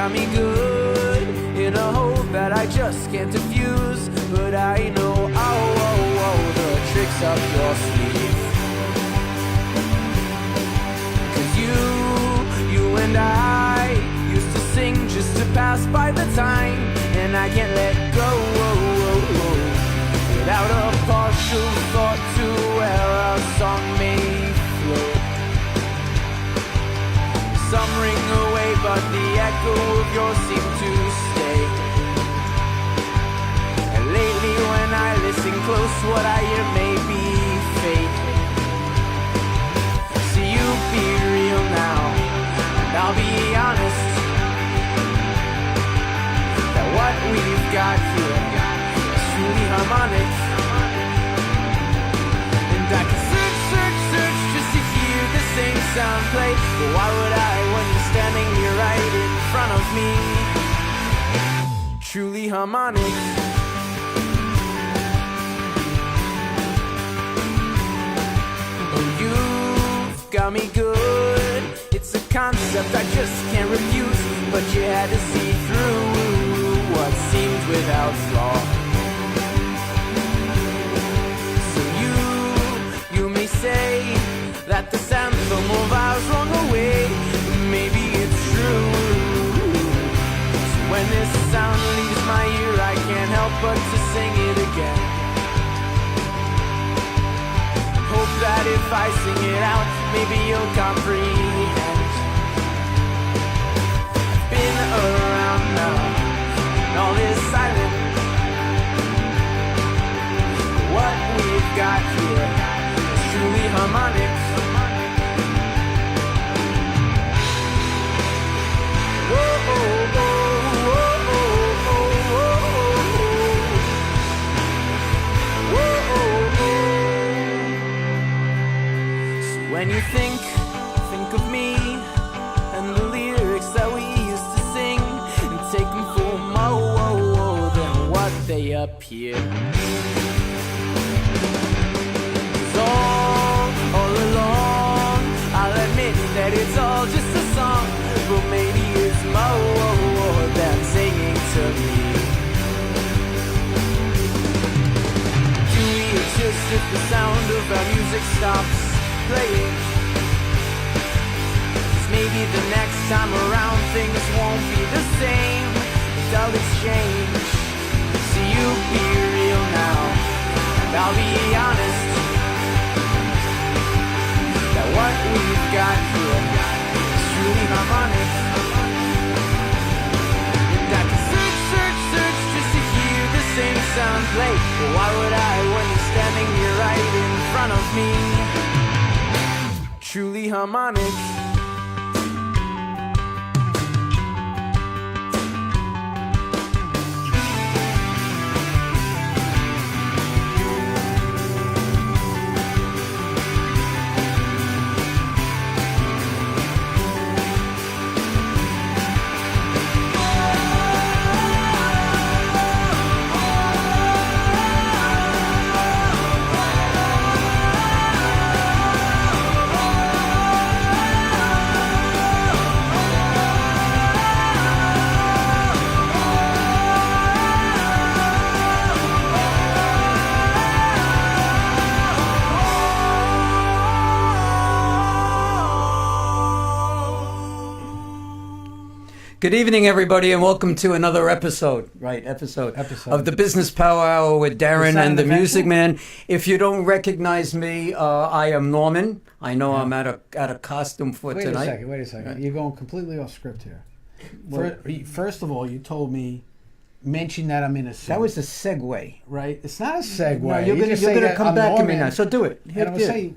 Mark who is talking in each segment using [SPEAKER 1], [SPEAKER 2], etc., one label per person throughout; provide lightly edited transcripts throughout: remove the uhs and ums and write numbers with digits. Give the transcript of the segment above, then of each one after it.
[SPEAKER 1] got me good in a hole that I just can't diffuse. But I know, the tricks up your sleeve. 'Cause you and I used to sing just to pass by the time, and I can't let go without a partial thought to where our song may flow. Some ring away, but the echo of yours seems to stay. And lately when I listen close, what I hear may be fake. So you be real now, and I'll be honest, that what we've got here is truly harmonic. And I can search just to hear the same sound play. But why would I when you're standing here right in front of me? Truly harmonic. Oh, you've got me good. It's a concept I just can't refuse. But you had to see through what seemed without flaw. So you may say that this anthem of ours wrong away. Maybe it's true. So when this sound leaves my ear, I can't help but to sing it again. Hope that if I sing it out, maybe you'll comprehend. I've been around now, and all is silent. What we've got here is truly harmonic. Whoa, oh, oh, oh, oh, oh, oh, whoa, oh, oh. So when you think of me and the lyrics that we used to sing, and take them for then what they appear. So all along, I'll admit that it's all just a song, but maybe it's more than singing to me. Do we exist if the sound of our music stops playing? 'Cause maybe the next time around things won't be the same. Dull exchange. So you be real now, and I'll be honest, that what we've got here is truly harmonic. And I can search just to hear the same sound play. But why would I when you're standing here right in front of me? Truly harmonic.
[SPEAKER 2] Good evening, everybody, and welcome to another episode of the Business Power Hour with Darren and the Music Man. If you don't recognize me, I am Norman. I know I'm at a costume for tonight.
[SPEAKER 3] Wait a second. You're going completely off script here. First of all, you told me, mention that I'm in a suit.
[SPEAKER 2] That was a segue.
[SPEAKER 3] Right? It's not a segue.
[SPEAKER 2] No, you're going to come back to me now, so do it.
[SPEAKER 3] And I'm going to say,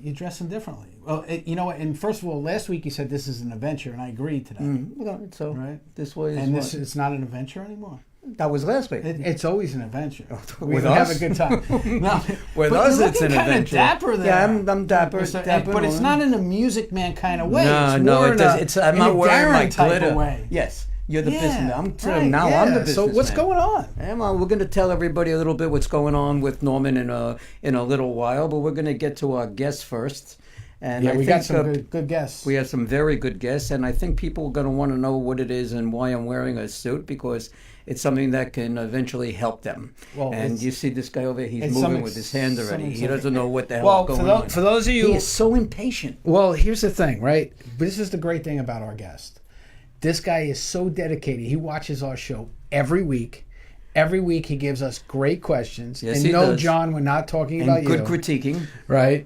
[SPEAKER 3] you're dressing differently. Well, you know what? And first of all, last week you said this is an adventure, and I agreed to that.
[SPEAKER 2] So
[SPEAKER 3] right?
[SPEAKER 2] This was
[SPEAKER 3] it's not an adventure anymore.
[SPEAKER 2] That was last week.
[SPEAKER 3] It's always an adventure.
[SPEAKER 2] With
[SPEAKER 3] us?
[SPEAKER 2] Have
[SPEAKER 3] a good time. No,
[SPEAKER 2] with us, it's an adventure.
[SPEAKER 3] Dapper there.
[SPEAKER 2] Yeah, I'm dapper.
[SPEAKER 3] But it's not in a Music Man kind of way.
[SPEAKER 2] No, I'm not wearing my glitter.
[SPEAKER 3] Way.
[SPEAKER 2] Yes. You're the businessman. I'm the businessman.
[SPEAKER 3] So what's going on?
[SPEAKER 2] We're going to tell everybody a little bit what's going on with Norman in a little while, but we're going to get to our guest first. And
[SPEAKER 3] Yeah,
[SPEAKER 2] I
[SPEAKER 3] we
[SPEAKER 2] think,
[SPEAKER 3] got some good guests.
[SPEAKER 2] We had some very good guests, and I think people are going to want to know what it is and why I'm wearing a suit, because it's something that can eventually help them.
[SPEAKER 3] Well,
[SPEAKER 2] and you see this guy over here, he's
[SPEAKER 3] it's
[SPEAKER 2] moving
[SPEAKER 3] some
[SPEAKER 2] with his hand already.
[SPEAKER 3] some
[SPEAKER 2] He doesn't know what the hell
[SPEAKER 3] Well,
[SPEAKER 2] is going on.
[SPEAKER 3] for those of you,
[SPEAKER 2] He is so impatient.
[SPEAKER 3] well, here's the thing, right? This is the great thing about our guest. This guy is so dedicated. He watches our show every week. Every week he gives us great questions.
[SPEAKER 2] Yes,
[SPEAKER 3] and
[SPEAKER 2] he
[SPEAKER 3] no,
[SPEAKER 2] does.
[SPEAKER 3] John, we're not talking
[SPEAKER 2] And
[SPEAKER 3] about
[SPEAKER 2] good
[SPEAKER 3] you.
[SPEAKER 2] critiquing.
[SPEAKER 3] Right?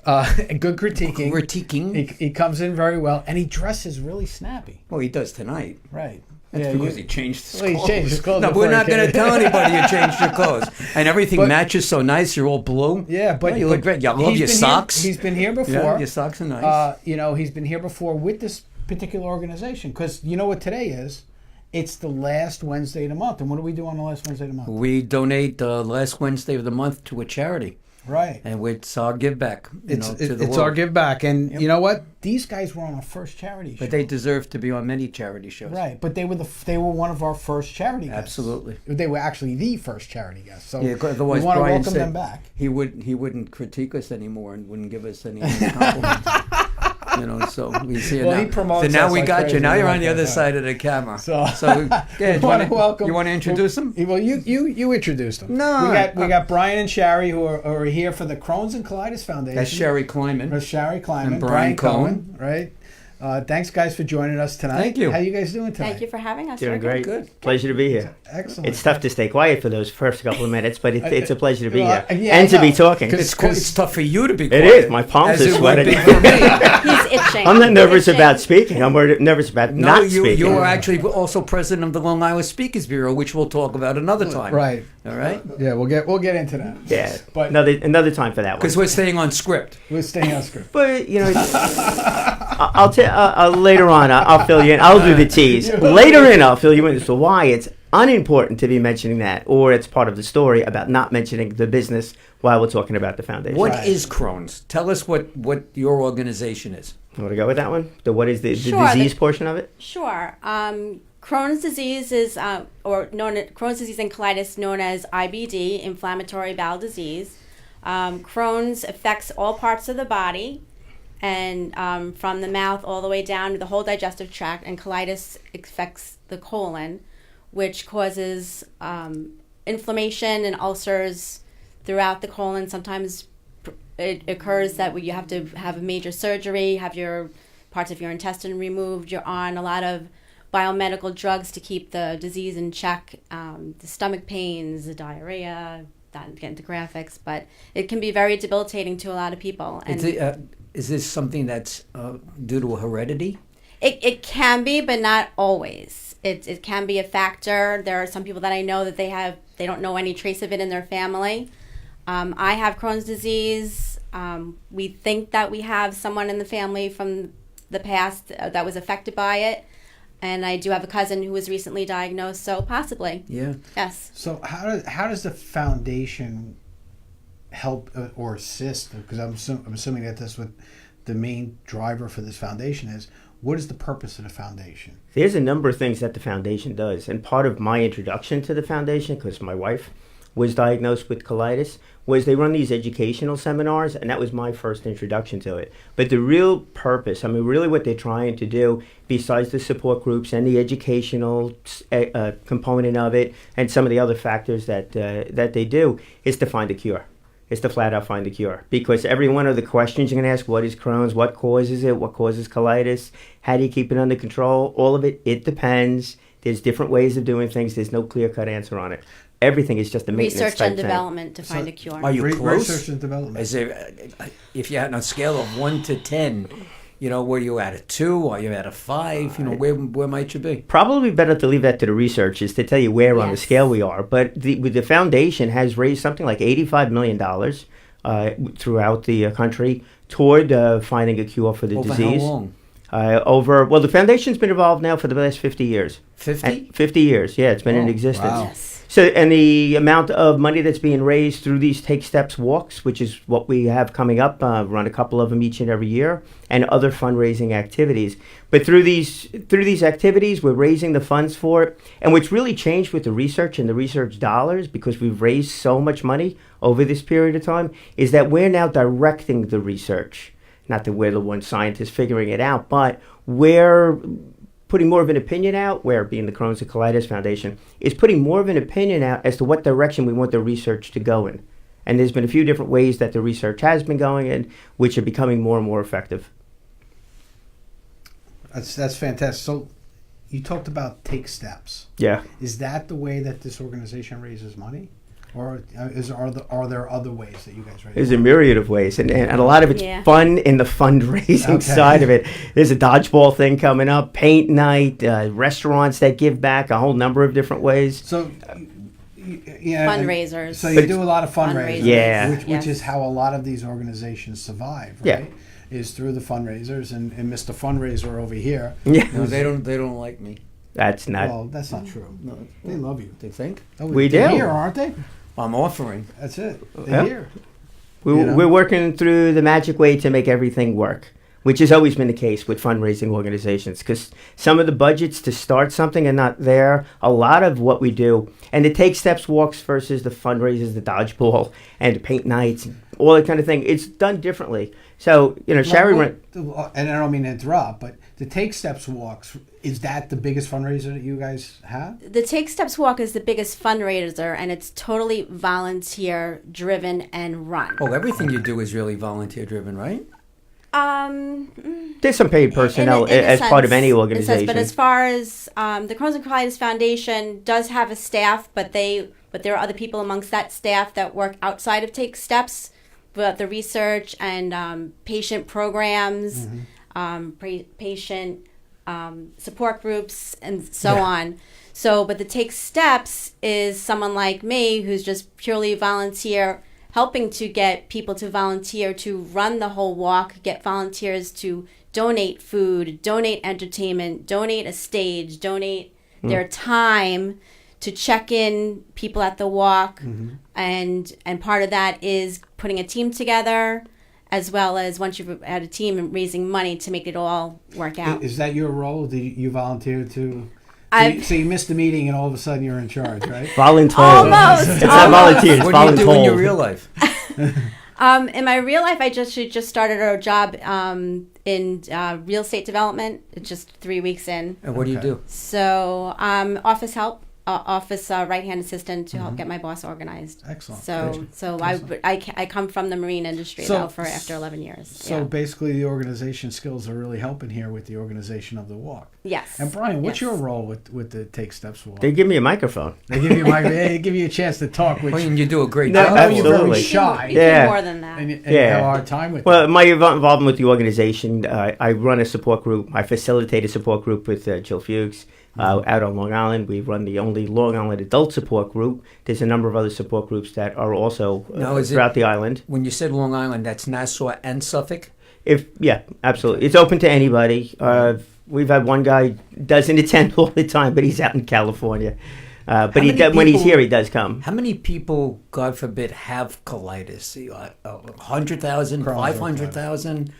[SPEAKER 3] Good critiquing.
[SPEAKER 2] Critiquing.
[SPEAKER 3] He comes in very well, and he dresses really snappy.
[SPEAKER 2] Well, he does tonight.
[SPEAKER 3] Right.
[SPEAKER 2] That's because he changed his
[SPEAKER 3] Well, he
[SPEAKER 2] clothes.
[SPEAKER 3] changed his clothes
[SPEAKER 2] No,
[SPEAKER 3] before
[SPEAKER 2] we're
[SPEAKER 3] he
[SPEAKER 2] not going to
[SPEAKER 3] came.
[SPEAKER 2] tell anybody you changed your clothes. And everything
[SPEAKER 3] But-
[SPEAKER 2] matches so nice. You're all blue.
[SPEAKER 3] Yeah, but
[SPEAKER 2] No, you look great. You love
[SPEAKER 3] he's
[SPEAKER 2] your
[SPEAKER 3] been
[SPEAKER 2] socks.
[SPEAKER 3] He's been here before.
[SPEAKER 2] Yeah, your socks are nice.
[SPEAKER 3] He's been here before with this particular organization, because you know what today is? It's the last Wednesday of the month. And what do we do on the last Wednesday of the month?
[SPEAKER 2] We donate last Wednesday of the month to a charity.
[SPEAKER 3] Right.
[SPEAKER 2] And it's our give back.
[SPEAKER 3] It's
[SPEAKER 2] to the
[SPEAKER 3] our
[SPEAKER 2] world.
[SPEAKER 3] give back. And you know what? These guys were on our first charity show.
[SPEAKER 2] But they deserve to be on many charity shows.
[SPEAKER 3] Right, but they were one of our first charity guests.
[SPEAKER 2] Absolutely.
[SPEAKER 3] They were actually the first charity guests. So
[SPEAKER 2] Yeah,
[SPEAKER 3] we
[SPEAKER 2] otherwise
[SPEAKER 3] want to
[SPEAKER 2] Brian
[SPEAKER 3] welcome
[SPEAKER 2] said
[SPEAKER 3] them back.
[SPEAKER 2] He wouldn't critique us anymore and wouldn't give us any compliments. So we see it
[SPEAKER 3] Well,
[SPEAKER 2] now.
[SPEAKER 3] he promotes
[SPEAKER 2] So now
[SPEAKER 3] us
[SPEAKER 2] we
[SPEAKER 3] like
[SPEAKER 2] got
[SPEAKER 3] crazy.
[SPEAKER 2] you. Now
[SPEAKER 3] We
[SPEAKER 2] you're
[SPEAKER 3] like
[SPEAKER 2] on the
[SPEAKER 3] that,
[SPEAKER 2] other
[SPEAKER 3] right.
[SPEAKER 2] side of the camera.
[SPEAKER 3] So
[SPEAKER 2] yeah,
[SPEAKER 3] we want to welcome.
[SPEAKER 2] You want to introduce them?
[SPEAKER 3] Well, you introduced them.
[SPEAKER 2] No,
[SPEAKER 3] we got Brian and Shari who are here for the Crohn's and Colitis Foundation.
[SPEAKER 2] That's Sherry Kleiman.
[SPEAKER 3] That's Shari Kleiman.
[SPEAKER 2] And Brian
[SPEAKER 3] Cohen. Right. Thanks, guys, for joining us tonight.
[SPEAKER 2] Thank you.
[SPEAKER 3] How you guys doing tonight?
[SPEAKER 4] Thank you for having us.
[SPEAKER 5] Doing
[SPEAKER 4] Rick.
[SPEAKER 5] great.
[SPEAKER 2] Good.
[SPEAKER 5] Pleasure to be here.
[SPEAKER 3] Excellent.
[SPEAKER 5] It's tough to stay quiet for those first couple of minutes, but it's a pleasure to be
[SPEAKER 3] Well,
[SPEAKER 5] here
[SPEAKER 3] yeah,
[SPEAKER 5] and
[SPEAKER 3] I
[SPEAKER 5] to be
[SPEAKER 3] know.
[SPEAKER 5] talking.
[SPEAKER 2] It's tough for you to be
[SPEAKER 5] It
[SPEAKER 2] quiet.
[SPEAKER 5] is. My palms
[SPEAKER 2] as
[SPEAKER 5] are
[SPEAKER 2] it would
[SPEAKER 5] sweating.
[SPEAKER 2] be for me.
[SPEAKER 4] He's itching.
[SPEAKER 5] I'm not nervous
[SPEAKER 4] He's
[SPEAKER 5] about
[SPEAKER 4] itching.
[SPEAKER 5] speaking. I'm nervous about
[SPEAKER 2] No,
[SPEAKER 5] not speaking.
[SPEAKER 2] you were actually also president of the Long Island Speakers Bureau, which we'll talk about another time.
[SPEAKER 3] Right.
[SPEAKER 2] All right?
[SPEAKER 3] Yeah, we'll get into that.
[SPEAKER 5] Yeah,
[SPEAKER 3] But-
[SPEAKER 5] another time for that one.
[SPEAKER 2] Because we're staying on script.
[SPEAKER 3] We're staying on script.
[SPEAKER 5] But I'll tell later on. I'll fill you in. I'll do the tease later in. I'll fill you in as to why it's unimportant to be mentioning that, or it's part of the story about not mentioning the business while we're talking about the foundation.
[SPEAKER 2] What is Crohn's? Tell us what your organization is.
[SPEAKER 5] Want to go with that one? What is the
[SPEAKER 4] Sure,
[SPEAKER 5] disease portion of it?
[SPEAKER 4] Sure. Crohn's disease is, Crohn's disease and colitis, known as IBD, inflammatory bowel disease. Crohn's affects all parts of the body, and from the mouth all the way down to the whole digestive tract. And colitis affects the colon, which causes inflammation and ulcers throughout the colon. Sometimes it occurs that you have to have a major surgery, have your parts of your intestine removed. You're on a lot of biomedical drugs to keep the disease in check, the stomach pains, the diarrhea, not get into graphics, but it can be very debilitating to a lot of people. And
[SPEAKER 2] Is this something that's due to heredity?
[SPEAKER 4] it can be, but not always. It can be a factor. There are some people that I know that they don't know any trace of it in their family. I have Crohn's disease. We think that we have someone in the family from the past that was affected by it. And I do have a cousin who was recently diagnosed, so possibly.
[SPEAKER 2] Yeah.
[SPEAKER 4] Yes.
[SPEAKER 3] So how does the foundation help or assist? Because I'm assuming that that's what the main driver for this foundation is. What is the purpose of the foundation?
[SPEAKER 5] There's a number of things that the foundation does, and part of my introduction to the foundation, because my wife was diagnosed with colitis, was they run these educational seminars, and that was my first introduction to it. But the real purpose, really what they're trying to do, besides the support groups and the educational component of it, and some of the other factors that they do, is to find a cure. Is to flat out find a cure. Because every one of the questions you're going to ask, what is Crohn's, what causes it, what causes colitis, how do you keep it under control, all of it depends. There's different ways of doing things. There's no clear-cut answer on it. Everything is just a maintenance
[SPEAKER 4] Research
[SPEAKER 5] type
[SPEAKER 4] and
[SPEAKER 5] thing.
[SPEAKER 4] development to find a cure.
[SPEAKER 2] Are you close?
[SPEAKER 3] Research and development.
[SPEAKER 2] Is there, if you had on a scale of 1 to 10, were you at a 2? Are you at a 5? Where might you be?
[SPEAKER 5] Probably better to leave that to the researchers to tell you where on the
[SPEAKER 4] Yes.
[SPEAKER 5] scale we are. But the foundation has raised something like $85 million throughout the country toward finding a cure for the
[SPEAKER 2] Over
[SPEAKER 5] disease.
[SPEAKER 2] how long?
[SPEAKER 5] The foundation's been involved now for the last 50 years.
[SPEAKER 2] 50?
[SPEAKER 5] 50 years, yeah, it's been in existence.
[SPEAKER 3] wow.
[SPEAKER 4] Yes.
[SPEAKER 5] So, and the amount of money that's being raised through these Take Steps walks, which is what we have coming up, run a couple of them each and every year, and other fundraising activities. But through these activities, we're raising the funds for it. And what's really changed with the research and the research dollars, because we've raised so much money over this period of time, is that we're now directing the research. not that we're the one scientists figuring it out, but we're putting more of an opinion out, where being the Crohn's and Colitis Foundation is putting more of an opinion out as to what direction we want the research to go in. And there's been a few different ways that the research has been going in, which are becoming more and more effective.
[SPEAKER 3] That's fantastic. So you talked about take steps.
[SPEAKER 5] Yeah.
[SPEAKER 3] Is that the way that this organization raises money? Or are there other ways that you guys raise
[SPEAKER 5] There's
[SPEAKER 3] money?
[SPEAKER 5] a myriad of ways, and a lot of it's fun in the fundraising side of it. There's a dodgeball thing coming up, paint night, restaurants that give back, a whole number of different ways.
[SPEAKER 3] So, yeah,
[SPEAKER 4] Fundraisers.
[SPEAKER 3] So you do a lot of fundraisers,
[SPEAKER 5] Yeah.
[SPEAKER 3] which
[SPEAKER 4] Yes.
[SPEAKER 3] is how a lot of these organizations survive,
[SPEAKER 5] Yeah.
[SPEAKER 3] right? Is through the fundraisers, and Mr. Fundraiser over here.
[SPEAKER 5] Yeah,
[SPEAKER 2] No, they don't like me.
[SPEAKER 5] that's not.
[SPEAKER 3] Well, that's not true.
[SPEAKER 2] No,
[SPEAKER 3] They love you.
[SPEAKER 2] they think
[SPEAKER 3] Oh,
[SPEAKER 5] We
[SPEAKER 3] they're
[SPEAKER 5] do.
[SPEAKER 3] here, aren't they?
[SPEAKER 2] I'm offering.
[SPEAKER 3] That's it. They're
[SPEAKER 5] Yeah.
[SPEAKER 3] here.
[SPEAKER 5] We,
[SPEAKER 3] you know?
[SPEAKER 5] We're working through the magic way to make everything work, which has always been the case with fundraising organizations, because some of the budgets to start something are not there. A lot of what we do, and the Take Steps walks versus the fundraisers, the dodgeball, and the paint nights, and all that kind of thing, it's done differently. So, Sherry went.
[SPEAKER 3] And I don't mean to interrupt, but the Take Steps walks, is that the biggest fundraiser that you guys have?
[SPEAKER 4] The Take Steps Walk is the biggest fundraiser, and it's totally volunteer driven and run.
[SPEAKER 2] Oh, everything you do is really volunteer driven, right?
[SPEAKER 5] There's some paid personnel
[SPEAKER 4] in a
[SPEAKER 5] as part of
[SPEAKER 4] sense,
[SPEAKER 5] any
[SPEAKER 4] in a sense,
[SPEAKER 5] organization.
[SPEAKER 4] but as far as the Crohn's and Colitis Foundation does have a staff, but there are other people amongst that staff that work outside of Take Steps, but the research and patient programs, patient support groups, and so on. So, but the Take Steps is someone like me who's just purely volunteer, helping to get people to volunteer to run the whole walk, get volunteers to donate food, donate entertainment, donate a stage, donate their time to check in people at the walk. And part of that is putting a team together, as well as once you've had a team and raising money to make it all work out.
[SPEAKER 3] Is that your role? Do you volunteer to? So you missed the meeting and all of a sudden you're in charge, right?
[SPEAKER 5] Volunteer.
[SPEAKER 4] Almost.
[SPEAKER 5] It's not volunteers.
[SPEAKER 2] What do you do in your
[SPEAKER 5] voluntold.
[SPEAKER 2] real life?
[SPEAKER 4] In my real life, I just started a job in real estate development. It's just 3 weeks in.
[SPEAKER 2] And what do you
[SPEAKER 3] Okay.
[SPEAKER 2] do?
[SPEAKER 4] So office help, office right-hand assistant to help get my boss organized.
[SPEAKER 3] Excellent.
[SPEAKER 4] So
[SPEAKER 3] Excellent.
[SPEAKER 4] I come from the marine industry
[SPEAKER 3] So-
[SPEAKER 4] though after 11 years.
[SPEAKER 3] So
[SPEAKER 4] yeah.
[SPEAKER 3] basically, the organization skills are really helping here with the organization of the walk.
[SPEAKER 4] Yes.
[SPEAKER 3] And Brian, what's
[SPEAKER 4] Yes.
[SPEAKER 3] your role with the Take Steps walk?
[SPEAKER 5] They give me a microphone.
[SPEAKER 3] They give you they give you a chance to talk, which
[SPEAKER 2] Well, and you do a great
[SPEAKER 5] No,
[SPEAKER 2] job.
[SPEAKER 3] I know you're very
[SPEAKER 5] absolutely.
[SPEAKER 3] shy.
[SPEAKER 4] We do
[SPEAKER 5] Yeah.
[SPEAKER 4] more than that.
[SPEAKER 3] and you
[SPEAKER 5] Yeah.
[SPEAKER 3] have a hard time with
[SPEAKER 5] Well,
[SPEAKER 3] it.
[SPEAKER 5] my involvement with the organization, I run a support group. I facilitate a support group with Jill Fuchs out on Long Island. We run the only Long Island adult support group. There's a number of other support groups that are also
[SPEAKER 2] Now, is it-
[SPEAKER 5] throughout the island.
[SPEAKER 2] When you said Long Island, that's Nassau and Suffolk?
[SPEAKER 5] Yeah, absolutely. It's open to anybody. We've had one guy doesn't attend all the time, but he's out in California. But
[SPEAKER 2] How many
[SPEAKER 5] when he's
[SPEAKER 2] people-
[SPEAKER 5] here, he does come.
[SPEAKER 2] How many people, God forbid, have colitis? 100,000,
[SPEAKER 3] Crohn's or
[SPEAKER 2] 500,000?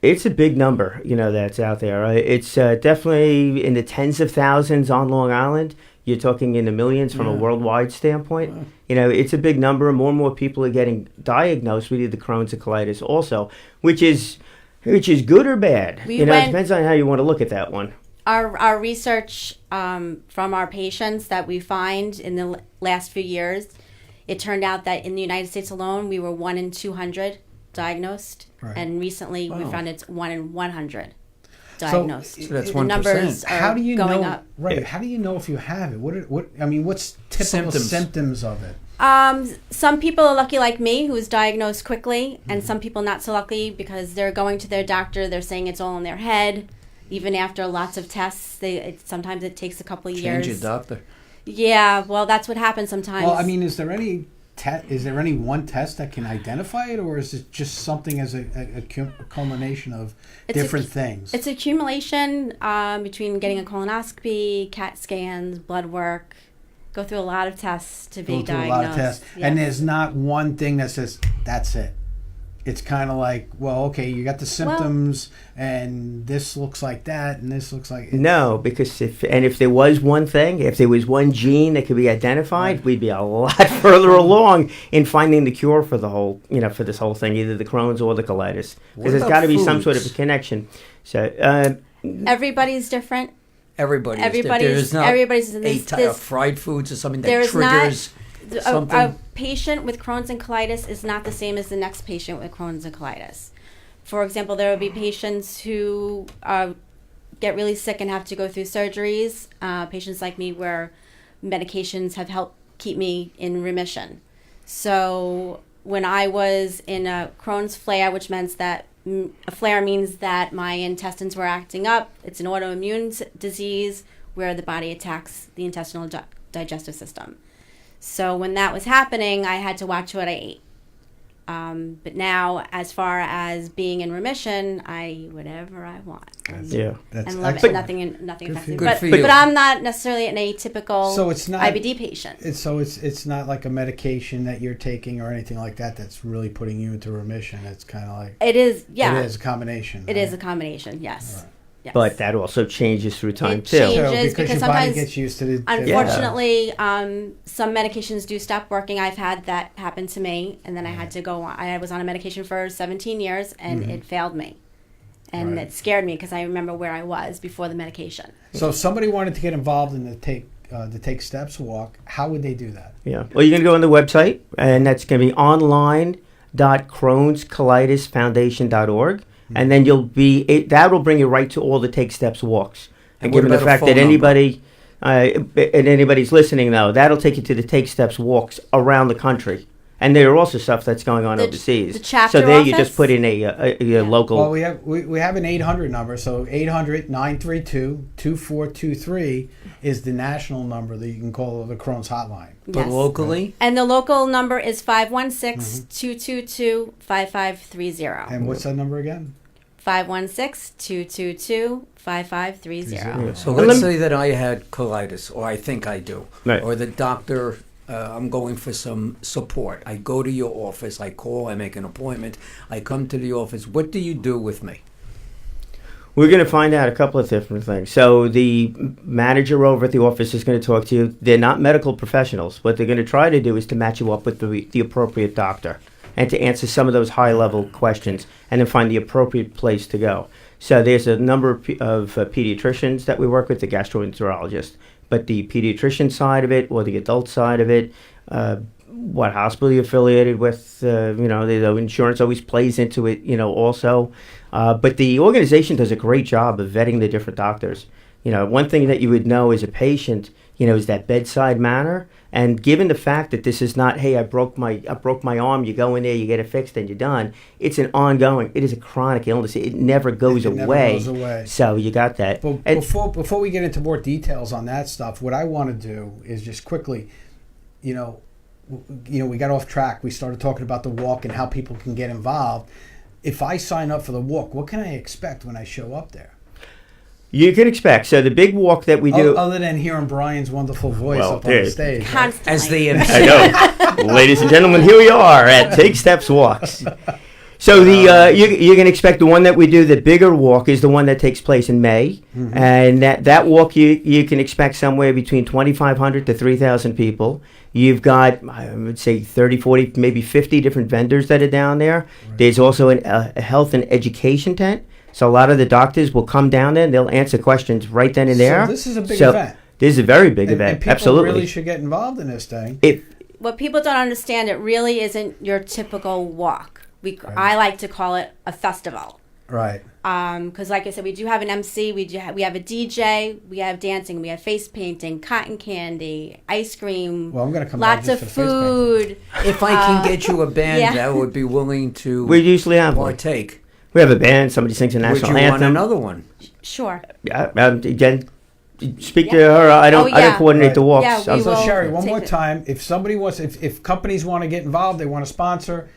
[SPEAKER 5] It's a big number, that's out there. It's definitely in the tens of thousands on Long Island. You're talking in the millions from a worldwide standpoint. It's a big number. More and more people are getting diagnosed with either Crohn's or colitis also, which is good or bad.
[SPEAKER 4] We
[SPEAKER 5] It
[SPEAKER 4] went-
[SPEAKER 5] depends on how you want to look at that one.
[SPEAKER 4] Our research from our patients that we find in the last few years, it turned out that in the United States alone, we were 1 in 200 diagnosed,
[SPEAKER 3] Right.
[SPEAKER 4] and recently we
[SPEAKER 2] Wow.
[SPEAKER 4] found it's 1 in 100 diagnosed.
[SPEAKER 2] So that's
[SPEAKER 4] the
[SPEAKER 2] 1%.
[SPEAKER 4] numbers are
[SPEAKER 3] How do you
[SPEAKER 4] going
[SPEAKER 3] know?
[SPEAKER 4] up.
[SPEAKER 3] Right. How do you know if you have it? What's typical
[SPEAKER 2] Symptoms.
[SPEAKER 3] symptoms of it?
[SPEAKER 4] Some people are lucky like me who was diagnosed quickly, and some people not so lucky because they're going to their doctor, they're saying it's all in their head. Even after lots of tests, sometimes it takes a couple of years.
[SPEAKER 2] Change your doctor.
[SPEAKER 4] Yeah, well, that's what happens sometimes.
[SPEAKER 3] Well, is there any one test that can identify it, or is it just something as a culmination of
[SPEAKER 4] It's
[SPEAKER 3] different things?
[SPEAKER 4] It's accumulation between getting a colonoscopy, CAT scans, blood work. Go through a lot of tests to be
[SPEAKER 3] Go through
[SPEAKER 4] diagnosed.
[SPEAKER 3] a lot of tests,
[SPEAKER 4] Yes.
[SPEAKER 3] and there's not one thing that says that's it. it's kind of like, well, okay, you got the symptoms, and this looks like that, and this looks like...
[SPEAKER 5] No, because if there was one thing, if there was one gene that could be identified, we'd be a lot further along in finding the cure for the whole, for this whole thing, either the Crohn's or the colitis. Because there's got to be some sort of a connection. So
[SPEAKER 4] everybody's different.
[SPEAKER 2] Everybody's not fried foods or something that triggers something.
[SPEAKER 4] A patient with Crohn's and colitis is not the same as the next patient with Crohn's and colitis. For example, there will be patients who get really sick and have to go through surgeries. Patients like me where medications have helped keep me in remission. So when I was in a Crohn's flare, which means that a flare means that my intestines were acting up. It's an autoimmune disease where the body attacks the intestinal digestive system. So when that was happening, I had to watch what I ate. But now, as far as being in remission, I eat whatever I want.
[SPEAKER 3] That's
[SPEAKER 4] And love it. Nothing affects me.
[SPEAKER 3] Good
[SPEAKER 4] But I'm not necessarily an atypical
[SPEAKER 3] so it's not,
[SPEAKER 4] IBD patient.
[SPEAKER 3] It's not like a medication that you're taking or anything like that that's really putting you into remission. It's kind of like...
[SPEAKER 4] It is, yeah.
[SPEAKER 3] It is a combination.
[SPEAKER 4] It is a combination, yes.
[SPEAKER 3] Right.
[SPEAKER 4] Yes.
[SPEAKER 5] But that also changes through time, too.
[SPEAKER 4] Changes
[SPEAKER 3] because your
[SPEAKER 4] sometimes,
[SPEAKER 3] body gets used to the...
[SPEAKER 4] Unfortunately, some medications do stop working. I've had that happen to me, and then I had to go on. I was on a medication for 17 years, and it failed me. And it scared me because I remember where I was before the medication.
[SPEAKER 3] So if somebody wanted to get involved in the Take Steps walk, how would they do that?
[SPEAKER 5] Yeah. Well, you're going to go on the website, and that's going to be online.crohnscolitisfoundation.org. And then that will bring you right to all the Take Steps walks. And given the fact that anybody's listening, though, that'll take you to the Take Steps walks around the country. And there are also stuff that's going on overseas.
[SPEAKER 4] The chapter
[SPEAKER 5] so there
[SPEAKER 4] office?
[SPEAKER 5] You just put in a local...
[SPEAKER 3] Well, we have an 800 number, so 800-932-2423 is the national number that you can call the Crohn's hotline.
[SPEAKER 2] But locally?
[SPEAKER 4] And the local number is 516-222-5530.
[SPEAKER 3] And what's that number again?
[SPEAKER 4] 516-222-5530.
[SPEAKER 2] So let's say that I had colitis, or I think I do,
[SPEAKER 5] right.
[SPEAKER 2] Or the doctor... I'm going for some support. I go to your office. I call. I make an appointment. I come to the office. What do you do with me?
[SPEAKER 5] We're going to find out a couple of different things. So the manager over at the office is going to talk to you. They're not medical professionals. What they're going to try to do is to match you up with the appropriate doctor and to answer some of those high-level questions and then find the appropriate place to go. So there's a number of pediatricians that we work with, the gastroenterologist. But the pediatrician side of it or the adult side of it, what hospital you're affiliated with, the insurance always plays into it, also. But the organization does a great job of vetting the different doctors. One thing that you would know as a patient, is that bedside manner. And given the fact that this is not, hey, I broke my arm, you go in there, you get it fixed, and you're done. It's an ongoing. It is a chronic illness. It never goes away.
[SPEAKER 3] Never goes away.
[SPEAKER 5] So you got that.
[SPEAKER 3] But before we get into more details on that stuff, what I want to do is just quickly, we got off track. We started talking about the walk and how people can get involved. If I sign up for the walk, what can I expect when I show up there?
[SPEAKER 5] You can expect. So the big walk that we do...
[SPEAKER 3] Other than hearing Brian's wonderful voice up on the stage.
[SPEAKER 4] Constantly.
[SPEAKER 2] As the MC.
[SPEAKER 5] I know. Ladies and gentlemen, here we are at Take Steps Walks. So you can expect the one that we do, the bigger walk, is the one that takes place in May. Mm-hmm. And that walk, you can expect somewhere between 2,500 to 3,000 people. You've got, I would say, 30, 40, maybe 50 different vendors that are down there. Right. There's also a health and education tent. So a lot of the doctors will come down there and they'll answer questions right then and there.
[SPEAKER 3] So this is a big event.
[SPEAKER 5] This is a very big event.
[SPEAKER 3] And people
[SPEAKER 5] Absolutely.
[SPEAKER 3] really should get involved in this thing.
[SPEAKER 4] What people don't understand, it really isn't your typical walk. I like to call it a festival.
[SPEAKER 3] Right.
[SPEAKER 4] Because like I said, we do have an MC, we have a DJ, we have dancing, we have face painting, cotton candy, ice cream.
[SPEAKER 3] Well, I'm going to come
[SPEAKER 4] lots of food.
[SPEAKER 2] If I can get you a band that would be willing to
[SPEAKER 5] we usually have
[SPEAKER 2] partake.
[SPEAKER 5] We have a band. Somebody sings a national
[SPEAKER 2] Would you
[SPEAKER 5] anthem.
[SPEAKER 2] want another one?
[SPEAKER 4] Sure.
[SPEAKER 5] Yeah. Again, speak to her. I don't coordinate the walks.
[SPEAKER 4] Yeah,
[SPEAKER 3] so Sherry, one more time, if somebody wants, if companies want to get involved, they want to sponsor,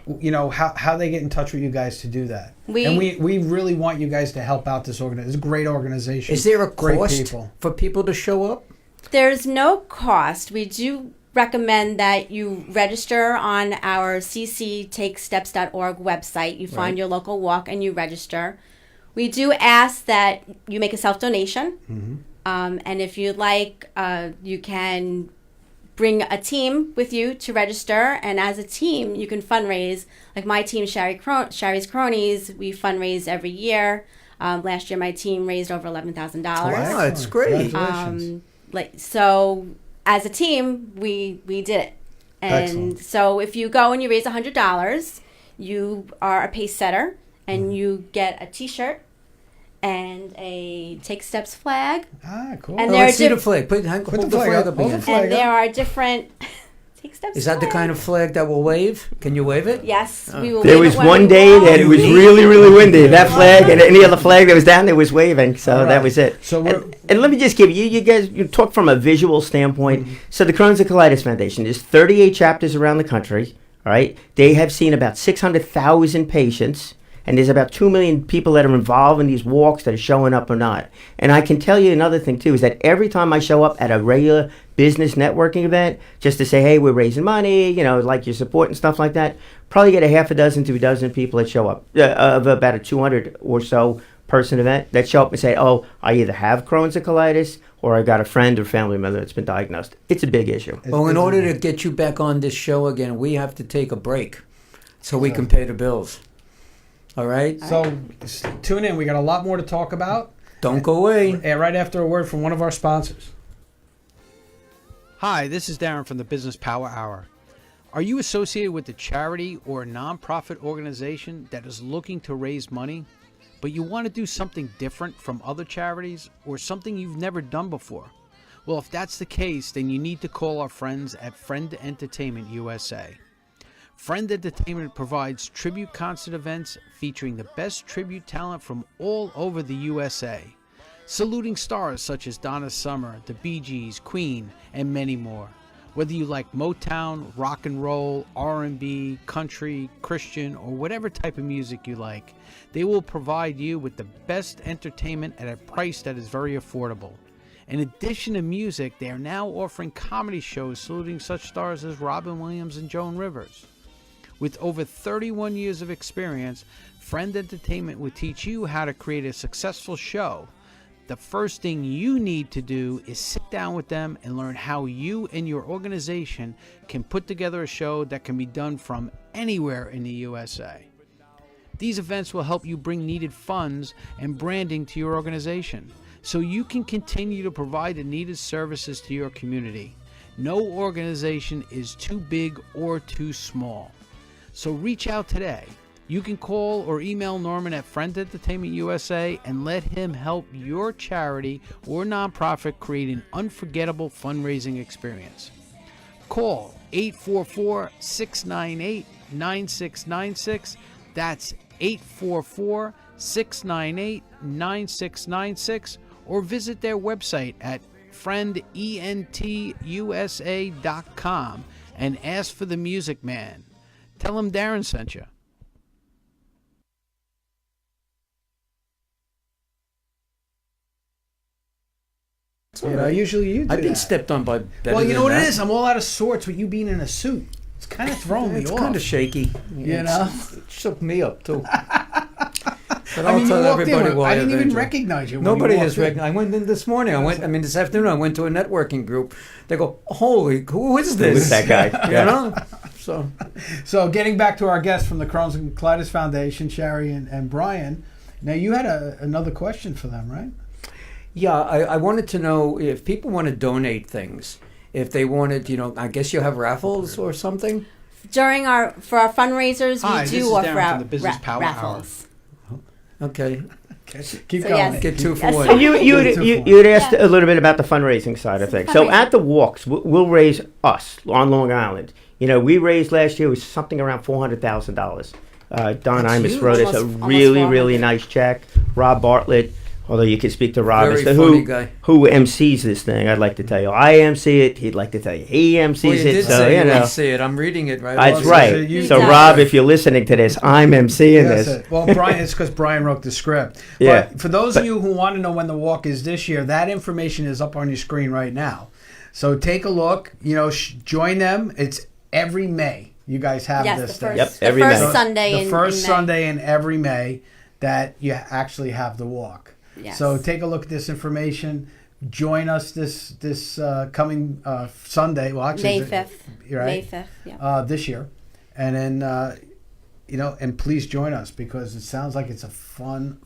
[SPEAKER 3] how they get in touch with you guys to do that. We really want you guys to help out this organization. It's a great organization.
[SPEAKER 2] Is there a cost for people to show up?
[SPEAKER 4] There's no cost. We do recommend that you register on our cctakesteps.org website. You find your local walk and you register. We do ask that you make a self-donation. And if you'd like, you can bring a team with you to register. And as a team, you can fundraise. Like my team, Sherry's Cronies, we fundraise every year. Last year, my team raised over $11,000.
[SPEAKER 2] Wow, that's great.
[SPEAKER 3] Congratulations.
[SPEAKER 4] So as a team, we did it. And
[SPEAKER 3] Excellent.
[SPEAKER 4] so if you go and you raise $100, you are a pace setter, and you get a T-shirt and a Take Steps flag.
[SPEAKER 3] Ah, cool.
[SPEAKER 4] And
[SPEAKER 2] Oh,
[SPEAKER 4] there
[SPEAKER 2] let's
[SPEAKER 4] are
[SPEAKER 2] see the flag. Hold the flag up
[SPEAKER 3] Hold the
[SPEAKER 2] again.
[SPEAKER 3] flag
[SPEAKER 4] and
[SPEAKER 3] up.
[SPEAKER 4] there are different Take Steps.
[SPEAKER 2] Is that the kind of flag that will wave? Can you wave it?
[SPEAKER 4] Yes, we will.
[SPEAKER 5] There
[SPEAKER 4] wave
[SPEAKER 5] was
[SPEAKER 4] it when
[SPEAKER 5] one
[SPEAKER 4] we
[SPEAKER 5] day
[SPEAKER 4] walk.
[SPEAKER 5] that it was really, really windy. That flag and any other flag that was down there was waving. So
[SPEAKER 3] All right.
[SPEAKER 5] that was it.
[SPEAKER 3] So
[SPEAKER 5] and let me just give you guys, you talk from a visual standpoint. So the Crohn's and Colitis Foundation, there's 38 chapters around the country. All right. They have seen about 600,000 patients. And there's about 2 million people that are involved in these walks that are showing up or not. And I can tell you another thing, too, is that every time I show up at a regular business networking event, just to say, hey, we're raising money, like your support and stuff like that, probably get a half a dozen to a dozen people that show up, of about a 200 or so person event, that show up and say, oh, I either have Crohn's or colitis, or I got a friend or family member that's been diagnosed. It's a big issue.
[SPEAKER 2] Well, in order to get you back on this show again, we have to take a break so we can pay the bills. All right?
[SPEAKER 3] So tune in. We got a lot more to talk about.
[SPEAKER 2] Don't go away.
[SPEAKER 3] Right after a word from one of our sponsors.
[SPEAKER 6] Hi, this is Darren from the Business Power Hour. Are you associated with a charity or a nonprofit organization that is looking to raise money, but you want to do something different from other charities or something you've never done before? Well, if that's the case, then you need to call our friends at Friend Entertainment USA. Friend Entertainment provides tribute concert events featuring the best tribute talent from all over the USA, saluting stars such as Donna Summer, the Bee Gees, Queen, and many more. Whether you like Motown, rock and roll, R&B, country, Christian, or whatever type of music you like, they will provide you with the best entertainment at a price that is very affordable. In addition to music, they are now offering comedy shows saluting such stars as Robin Williams and Joan Rivers. With over 31 years of experience, Friend Entertainment will teach you how to create a successful show. The first thing you need to do is sit down with them and learn how you and your organization can put together a show that can be done from anywhere in the USA. These events will help you bring needed funds and branding to your organization, so you can continue to provide the needed services to your community. No organization is too big or too small. So reach out today. You can call or email Norman at Friend Entertainment USA and let him help your charity or nonprofit create an unforgettable fundraising experience. Call 844-698-9696. That's 844-698-9696, or visit their website at friendentusa.com and ask for the Music Man. Tell him Darren sent you.
[SPEAKER 3] Usually you do
[SPEAKER 2] I've been
[SPEAKER 3] that.
[SPEAKER 2] stepped on by better
[SPEAKER 3] Well, you know
[SPEAKER 2] than
[SPEAKER 3] what
[SPEAKER 2] that.
[SPEAKER 3] it is? I'm all out of sorts with you being in a suit. It's kind of throwing me
[SPEAKER 2] It's
[SPEAKER 3] off.
[SPEAKER 2] kind of shaky.
[SPEAKER 3] You know?
[SPEAKER 2] It shook me up, too. But
[SPEAKER 3] I
[SPEAKER 2] I'll
[SPEAKER 3] mean, you
[SPEAKER 2] tell
[SPEAKER 3] walked
[SPEAKER 2] everybody
[SPEAKER 3] in.
[SPEAKER 2] why
[SPEAKER 3] I didn't even
[SPEAKER 2] eventually.
[SPEAKER 3] recognize you. When
[SPEAKER 2] Nobody
[SPEAKER 3] you
[SPEAKER 2] has
[SPEAKER 3] walked in.
[SPEAKER 2] recognized. I went in this morning. This afternoon, I went to a networking group. They go, holy, who is this?
[SPEAKER 5] Who is that guy?
[SPEAKER 2] You
[SPEAKER 5] Yeah.
[SPEAKER 2] know? So,
[SPEAKER 3] So getting back to our guests from the Crohn's and Colitis Foundation, Sherry and Brian. Now you had another question for them, right?
[SPEAKER 2] yeah, I wanted to know if people want to donate things, if they wanted, I guess you have raffles or something?
[SPEAKER 4] For our fundraisers,
[SPEAKER 6] Hi,
[SPEAKER 4] we
[SPEAKER 6] this is
[SPEAKER 4] do offer
[SPEAKER 6] Darren
[SPEAKER 4] out
[SPEAKER 6] from the Business Power Hour.
[SPEAKER 4] raffles.
[SPEAKER 2] Okay.
[SPEAKER 3] Okay. Keep
[SPEAKER 4] So
[SPEAKER 3] going.
[SPEAKER 4] yes.
[SPEAKER 2] Get 2 for
[SPEAKER 4] Yes.
[SPEAKER 2] one.
[SPEAKER 5] And you had asked a little bit about the fundraising side of things. So
[SPEAKER 4] Fundraising.
[SPEAKER 5] at the walks, we'll raise us on Long Island. We raised last year was something around $400,000. Don
[SPEAKER 2] That's
[SPEAKER 5] Imus
[SPEAKER 2] huge.
[SPEAKER 5] wrote us a
[SPEAKER 4] Almost
[SPEAKER 5] really,
[SPEAKER 4] 400.
[SPEAKER 5] really nice check. Rob Bartlett, although you could speak to Rob
[SPEAKER 2] Very
[SPEAKER 5] as to
[SPEAKER 2] funny guy.
[SPEAKER 5] who MCs this thing. I'd like to tell you, I MC it. He'd like to tell you he MCs
[SPEAKER 2] Well, you
[SPEAKER 5] it.
[SPEAKER 2] did
[SPEAKER 5] So
[SPEAKER 2] say
[SPEAKER 5] you
[SPEAKER 2] you
[SPEAKER 5] know,
[SPEAKER 2] see it. I'm reading it right
[SPEAKER 5] that's
[SPEAKER 2] off.
[SPEAKER 5] right.
[SPEAKER 3] you-
[SPEAKER 5] So
[SPEAKER 4] Yeah.
[SPEAKER 5] Rob, if you're listening to this, I'm MCing
[SPEAKER 3] That's
[SPEAKER 5] this.
[SPEAKER 3] it. Well, Brian, it's because Brian wrote the script.
[SPEAKER 5] Yeah.
[SPEAKER 3] But for those of you who want to know when the walk is this year, that information is up on your screen right now. So take a look. Join them. It's every May. You guys have this thing.
[SPEAKER 5] every
[SPEAKER 4] first
[SPEAKER 5] May.
[SPEAKER 4] Sunday
[SPEAKER 3] The
[SPEAKER 4] in
[SPEAKER 3] first
[SPEAKER 4] May.
[SPEAKER 3] Sunday in every May that you actually have the walk.
[SPEAKER 4] Yes.
[SPEAKER 3] So take a look at this information. Join us this coming Sunday. Well, actually,
[SPEAKER 4] May 5th.
[SPEAKER 3] Right?
[SPEAKER 4] May 5th, yeah.
[SPEAKER 3] This year, and then and please join us because it sounds like it's a fun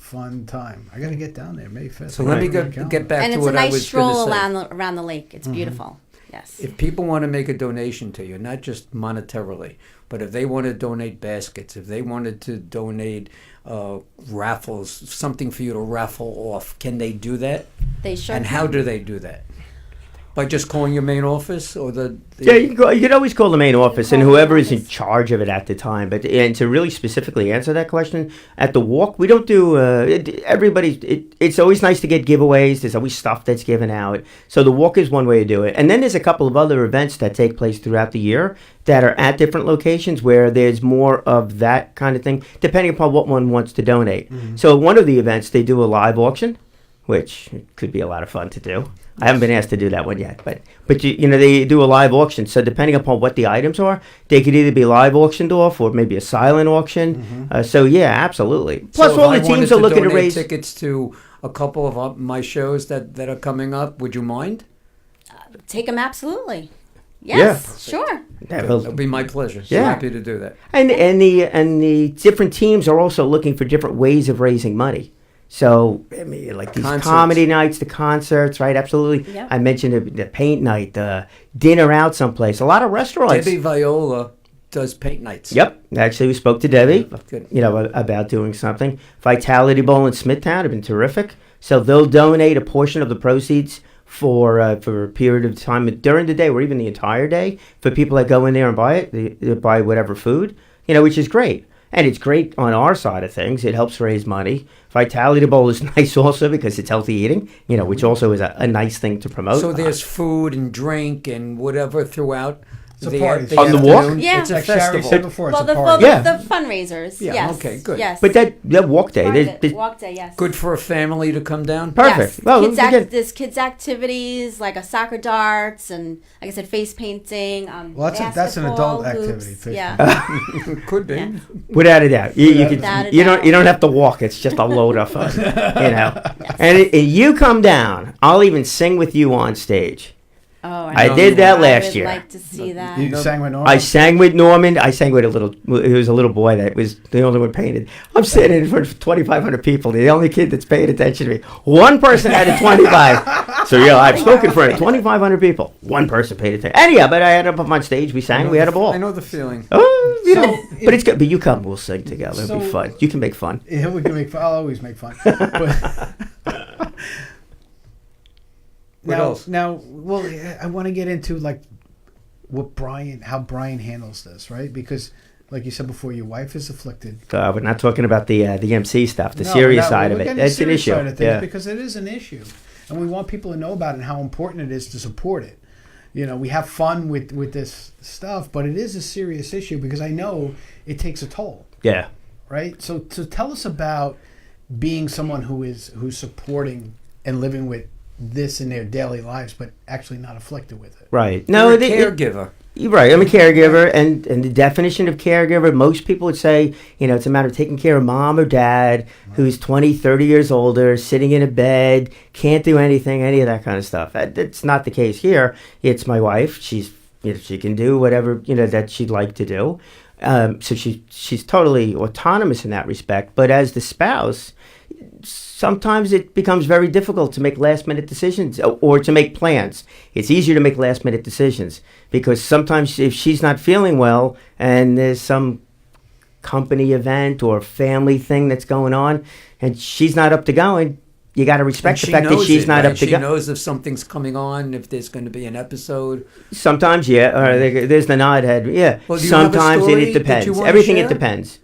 [SPEAKER 3] time. I got to get down there May 5th.
[SPEAKER 2] So let me get back
[SPEAKER 4] And
[SPEAKER 2] to
[SPEAKER 4] it's a
[SPEAKER 2] what I
[SPEAKER 4] nice
[SPEAKER 2] was going
[SPEAKER 4] stroll
[SPEAKER 2] to say.
[SPEAKER 4] around the lake. It's beautiful. Yes.
[SPEAKER 2] If people want to make a donation to you, not just monetarily, but if they want to donate baskets, if they wanted to donate raffles, something for you to raffle off, can they do that?
[SPEAKER 4] They sure
[SPEAKER 2] And
[SPEAKER 4] can.
[SPEAKER 2] how do they do that? By just calling your main office or the
[SPEAKER 5] Yeah, you can always call the main office and whoever is in charge of it at the time. But and to really specifically answer that question, at the walk, we don't do it's always nice to get giveaways. There's always stuff that's given out. So the walk is one way to do it. And then there's a couple of other events that take place throughout the year that are at different locations where there's more of that kind of thing, depending upon what one wants to donate. So one of the events, they do a live auction, which could be a lot of fun to do. I haven't been asked to do that one yet, but they do a live auction. So depending upon what the items are, they could either be live auctioned off or maybe a silent auction. So yeah, absolutely. Plus,
[SPEAKER 2] So if
[SPEAKER 5] all
[SPEAKER 2] I
[SPEAKER 5] the
[SPEAKER 2] wanted
[SPEAKER 5] teams are looking to
[SPEAKER 2] donate
[SPEAKER 5] raise
[SPEAKER 2] tickets to a couple of my shows that are coming up. Would you mind?
[SPEAKER 4] Take them absolutely. Yes, sure.
[SPEAKER 5] Yeah, well,
[SPEAKER 2] It would be my pleasure. So
[SPEAKER 5] Yeah.
[SPEAKER 2] happy to do that.
[SPEAKER 5] and the different teams are also looking for different ways of raising money. So, I mean, like these
[SPEAKER 2] Concerts.
[SPEAKER 5] comedy nights, the concerts, right? Absolutely.
[SPEAKER 4] Yep.
[SPEAKER 5] I mentioned the paint night, the dinner out someplace. A lot of restaurants.
[SPEAKER 2] Debbie Viola does paint nights.
[SPEAKER 5] Yep. Actually, we spoke to Debbie,
[SPEAKER 2] Good.
[SPEAKER 5] about doing something. Vitality Bowl in Smithtown have been terrific. So they'll donate a portion of the proceeds for a period of time during the day or even the entire day for people that go in there and buy it. They buy whatever food, which is great. And it's great on our side of things. It helps raise money. Vitality Bowl is nice also because it's healthy eating, which also is a nice thing to promote.
[SPEAKER 2] So there's food and drink and whatever throughout
[SPEAKER 3] It's a party.
[SPEAKER 5] On the walk?
[SPEAKER 2] afternoon.
[SPEAKER 4] Yeah.
[SPEAKER 2] It's a
[SPEAKER 3] Like Sherry
[SPEAKER 2] festival.
[SPEAKER 3] said before, it's
[SPEAKER 4] Well,
[SPEAKER 3] a party.
[SPEAKER 5] Yeah.
[SPEAKER 4] the fundraisers.
[SPEAKER 2] Yeah,
[SPEAKER 4] Yes.
[SPEAKER 2] okay, good.
[SPEAKER 4] Yes.
[SPEAKER 5] But that walk day,
[SPEAKER 4] Part of it.
[SPEAKER 5] there's
[SPEAKER 4] Walk day, yes.
[SPEAKER 2] Good for a family to come down.
[SPEAKER 5] perfect.
[SPEAKER 4] Yes.
[SPEAKER 5] Well,
[SPEAKER 4] There's kids activities like a soccer darts and like I said, face painting.
[SPEAKER 3] Well, that's an
[SPEAKER 4] basketball,
[SPEAKER 3] adult
[SPEAKER 4] hoops.
[SPEAKER 3] activity, face
[SPEAKER 4] Yeah.
[SPEAKER 2] Could be.
[SPEAKER 4] Yeah.
[SPEAKER 5] without a doubt, you
[SPEAKER 4] Without a doubt.
[SPEAKER 5] don't have to walk. It's just a load of fun, And you come down, I'll even sing with you on stage.
[SPEAKER 4] Oh,
[SPEAKER 5] I did that last year.
[SPEAKER 4] I would like to see that.
[SPEAKER 3] You sang with Norman?
[SPEAKER 5] I sang with Norman. I sang with it was a little boy that was the only one painted. I'm sitting in front of 2,500 people. The only kid that's paying attention to me. One person had a 25. So yeah, I've spoken for 2,500 people. One person paid attention. Anyhow, but I had up on stage. We sang. We had a ball.
[SPEAKER 2] I know the feeling.
[SPEAKER 5] Oh,
[SPEAKER 3] So,
[SPEAKER 5] but it's good. But you come. We'll sing together. It'll be
[SPEAKER 3] So-
[SPEAKER 5] fun. You can make fun.
[SPEAKER 3] Yeah, we can make fun. I'll always make fun. But
[SPEAKER 2] What else?
[SPEAKER 3] Well, I want to get into like how Brian handles this, right? Because, like you said before, your wife is afflicted.
[SPEAKER 5] We're not talking about the MC stuff, the
[SPEAKER 3] No,
[SPEAKER 5] serious
[SPEAKER 3] we're
[SPEAKER 5] side of
[SPEAKER 3] getting
[SPEAKER 5] it.
[SPEAKER 3] the
[SPEAKER 5] That's an
[SPEAKER 3] serious
[SPEAKER 5] issue.
[SPEAKER 3] side of things
[SPEAKER 5] Yeah.
[SPEAKER 3] because it is an issue, and we want people to know about it and how important it is to support it. We have fun with this stuff, but it is a serious issue because I know it takes a toll,
[SPEAKER 5] Yeah.
[SPEAKER 3] right? So tell us about being someone who's supporting and living with this in their daily lives, but actually not afflicted with it.
[SPEAKER 5] Right.
[SPEAKER 2] No,
[SPEAKER 5] No,
[SPEAKER 2] a caregiver.
[SPEAKER 5] You're right. I'm a caregiver, and the definition of caregiver, most people would say, it's a matter of taking care of mom or dad who's 20, 30 years older, sitting in a bed, can't do anything, any of that kind of stuff. That's not the case here. It's my wife. She can do whatever, that she'd like to do. So she's totally autonomous in that respect. But as the spouse, sometimes it becomes very difficult to make last-minute decisions or to make plans. It's easier to make last-minute decisions because sometimes if she's not feeling well and there's some company event or family thing that's going on and she's not up to going, you got to respect the fact that she's not up to
[SPEAKER 2] She
[SPEAKER 5] go.
[SPEAKER 2] knows if something's coming on, if there's going to be an episode.
[SPEAKER 5] Sometimes, yeah. Or there's the nod head. Yeah.
[SPEAKER 2] Well, do you have a
[SPEAKER 5] sometimes
[SPEAKER 2] story
[SPEAKER 5] it
[SPEAKER 2] that
[SPEAKER 5] depends.
[SPEAKER 2] you wanna
[SPEAKER 5] Everything
[SPEAKER 2] share?
[SPEAKER 5] it depends.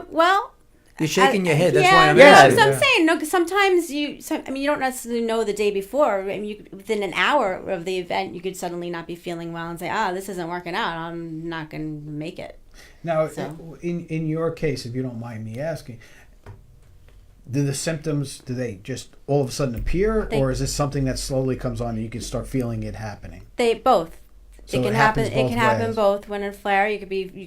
[SPEAKER 4] Well,
[SPEAKER 2] You're shaking your head. That's
[SPEAKER 4] yeah,
[SPEAKER 2] why I'm
[SPEAKER 5] Yeah.
[SPEAKER 2] asking.
[SPEAKER 4] So I'm saying no, because sometimes you don't necessarily know the day before. I mean, within an hour of the event, you could suddenly not be feeling well and say, this isn't working out. I'm not going to make it.
[SPEAKER 3] Now,
[SPEAKER 4] So.
[SPEAKER 3] in your case, if you don't mind me asking, do the symptoms, do they just all of a sudden appear, or is this something that slowly comes on and you can start feeling it happening?
[SPEAKER 4] They both.
[SPEAKER 3] So
[SPEAKER 4] it can
[SPEAKER 3] happens
[SPEAKER 4] happen. It
[SPEAKER 3] both
[SPEAKER 4] can happen
[SPEAKER 3] ways.
[SPEAKER 4] both. When in flare, you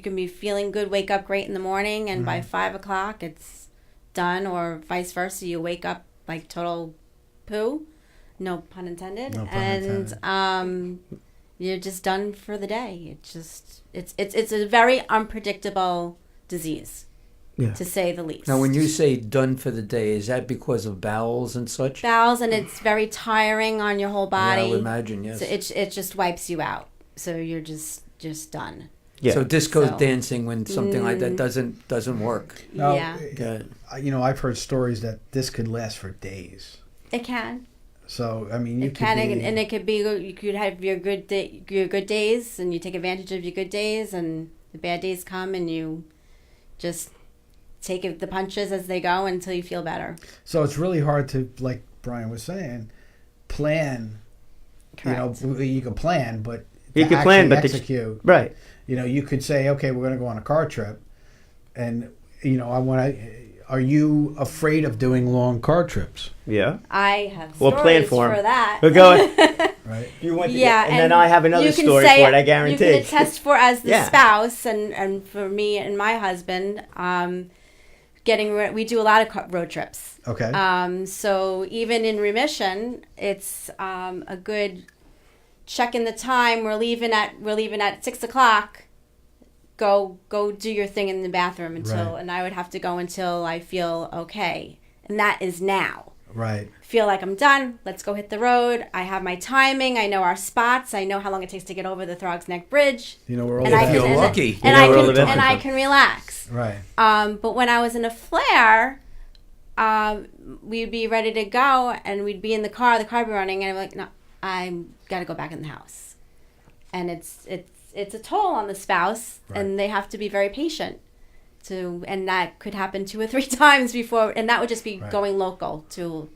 [SPEAKER 4] can be feeling good, wake up great in the morning, and by 5 o'clock it's done, or vice versa. You wake up like total poo, no pun intended,
[SPEAKER 3] No pun
[SPEAKER 4] and
[SPEAKER 3] intended.
[SPEAKER 4] You're just done for the day. It's a very unpredictable disease, to say the least.
[SPEAKER 2] Now, when you say done for the day, is that because of bowels and such?
[SPEAKER 4] Bowels, and it's very tiring on your whole body.
[SPEAKER 2] Yeah, I would imagine, yes.
[SPEAKER 4] So it just wipes you out. So you're just done.
[SPEAKER 5] Yeah.
[SPEAKER 2] So disco
[SPEAKER 4] So-
[SPEAKER 2] dancing when something like that doesn't work.
[SPEAKER 3] Now,
[SPEAKER 4] Yeah.
[SPEAKER 2] Yeah.
[SPEAKER 3] I've heard stories that this could last for days.
[SPEAKER 4] It can.
[SPEAKER 3] So, I mean, you
[SPEAKER 4] It
[SPEAKER 3] could
[SPEAKER 4] can,
[SPEAKER 3] be...
[SPEAKER 4] and it could be. You could have your good days, and you take advantage of your good days, and the bad days come, and you just take the punches as they go until you feel better.
[SPEAKER 3] So it's really hard to, like Brian was saying, plan.
[SPEAKER 4] Correct.
[SPEAKER 3] You can plan, but
[SPEAKER 5] You
[SPEAKER 3] to
[SPEAKER 5] can plan,
[SPEAKER 3] actually
[SPEAKER 5] but
[SPEAKER 3] execute.
[SPEAKER 5] Right.
[SPEAKER 3] You could say, okay, we're going to go on a car trip, and I want to. Are you afraid of doing long car trips?
[SPEAKER 5] Yeah.
[SPEAKER 4] I have
[SPEAKER 5] Well, plan
[SPEAKER 4] stories
[SPEAKER 5] for 'em.
[SPEAKER 4] for that.
[SPEAKER 5] We'll go ahead.
[SPEAKER 3] Right.
[SPEAKER 5] You want to
[SPEAKER 4] Yeah,
[SPEAKER 5] and then I have another
[SPEAKER 4] you can
[SPEAKER 5] story
[SPEAKER 4] say
[SPEAKER 5] for it, I guarantee.
[SPEAKER 4] You can attest for as the
[SPEAKER 5] Yeah.
[SPEAKER 4] spouse, and for me and my husband, we do a lot of road trips.
[SPEAKER 3] Okay.
[SPEAKER 4] So even in remission, it's a good check in the time. We're leaving at 6 o'clock. Go do your thing in the bathroom
[SPEAKER 3] Right.
[SPEAKER 4] and I would have to go until I feel okay, and that is now.
[SPEAKER 3] Right.
[SPEAKER 4] Feel like I'm done. Let's go hit the road. I have my timing. I know our spots. I know how long it takes to get over the Throgs Neck Bridge.
[SPEAKER 3] We're all
[SPEAKER 4] And I
[SPEAKER 3] about-
[SPEAKER 2] If you're
[SPEAKER 4] can,
[SPEAKER 2] lucky.
[SPEAKER 4] and
[SPEAKER 5] You
[SPEAKER 4] I
[SPEAKER 5] know where all
[SPEAKER 4] can,
[SPEAKER 5] the
[SPEAKER 4] and I
[SPEAKER 5] benefits
[SPEAKER 4] can relax.
[SPEAKER 3] Right.
[SPEAKER 4] But when I was in a flare, we'd be ready to go, and we'd be in the car would be running, and I'm like, no, I got to go back in the house. And it's a toll on the spouse,
[SPEAKER 3] Right.
[SPEAKER 4] and they have to be very patient. And that could happen 2 or 3 times before, and that would just be
[SPEAKER 3] Right.
[SPEAKER 4] going local to,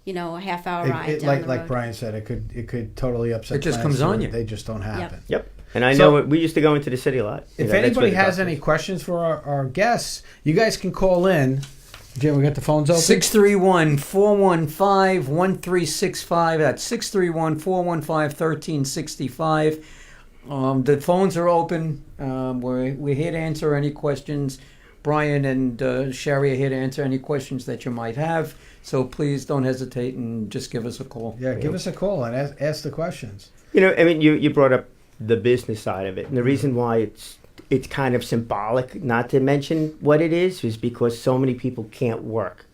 [SPEAKER 4] a half-hour ride down the
[SPEAKER 3] like
[SPEAKER 4] road.
[SPEAKER 3] Brian said, it could totally upset.
[SPEAKER 2] It just
[SPEAKER 3] plans
[SPEAKER 2] comes on
[SPEAKER 3] where
[SPEAKER 2] you.
[SPEAKER 3] They just don't happen.
[SPEAKER 5] Yep. And I
[SPEAKER 3] So-
[SPEAKER 5] know we used to go into the city a lot.
[SPEAKER 3] If
[SPEAKER 5] that's where
[SPEAKER 3] anybody
[SPEAKER 5] the
[SPEAKER 3] has
[SPEAKER 5] doctor
[SPEAKER 3] any
[SPEAKER 5] is.
[SPEAKER 3] questions for our guests, you guys can call in. Jim, we got the phones open.
[SPEAKER 2] 631-415-1365. That's 631-415-1365. The phones are open. We're here to answer any questions. Brian and Sherry are here to answer any questions that you might have. So please don't hesitate and just give us a call.
[SPEAKER 3] Yeah, give us a call and ask the questions.
[SPEAKER 5] You brought up the business side of it, and the reason why it's kind of symbolic not to mention what it is because so many people can't work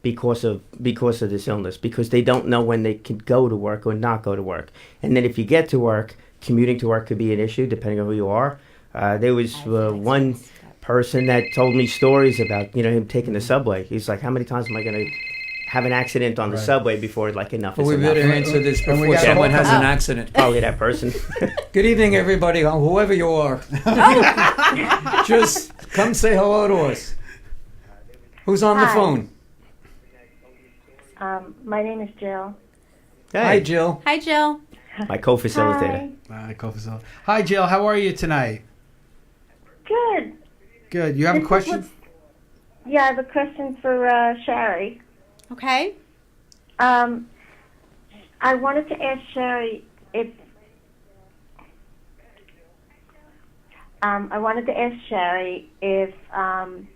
[SPEAKER 5] because of this illness, because they don't know when they can go to work or not go to work. And then if you get to work, commuting to work could be an issue depending on who you are. There was one person that told me stories about him taking the subway. He's like, how many times am I going to have an accident on the
[SPEAKER 3] Right.
[SPEAKER 5] subway before enough
[SPEAKER 2] But
[SPEAKER 5] is
[SPEAKER 2] we
[SPEAKER 5] enough?
[SPEAKER 2] better answer this
[SPEAKER 3] And we
[SPEAKER 2] before
[SPEAKER 3] got
[SPEAKER 2] someone
[SPEAKER 3] a-
[SPEAKER 2] has an accident.
[SPEAKER 5] Probably that person.
[SPEAKER 2] Good evening, everybody, whoever you are. Just come say hello to us. Who's on the
[SPEAKER 7] Hi.
[SPEAKER 2] phone?
[SPEAKER 7] My name is Jill.
[SPEAKER 2] Hi,
[SPEAKER 5] Hey,
[SPEAKER 2] Jill.
[SPEAKER 4] Hi, Jill.
[SPEAKER 5] my co-facilitator.
[SPEAKER 3] Hi, Jill. How are you tonight?
[SPEAKER 7] Good.
[SPEAKER 3] Good. You have a
[SPEAKER 7] This is
[SPEAKER 3] question?
[SPEAKER 7] Yeah, I have a question for Sherry.
[SPEAKER 4] Okay.
[SPEAKER 7] I wanted to ask Sherry if I'm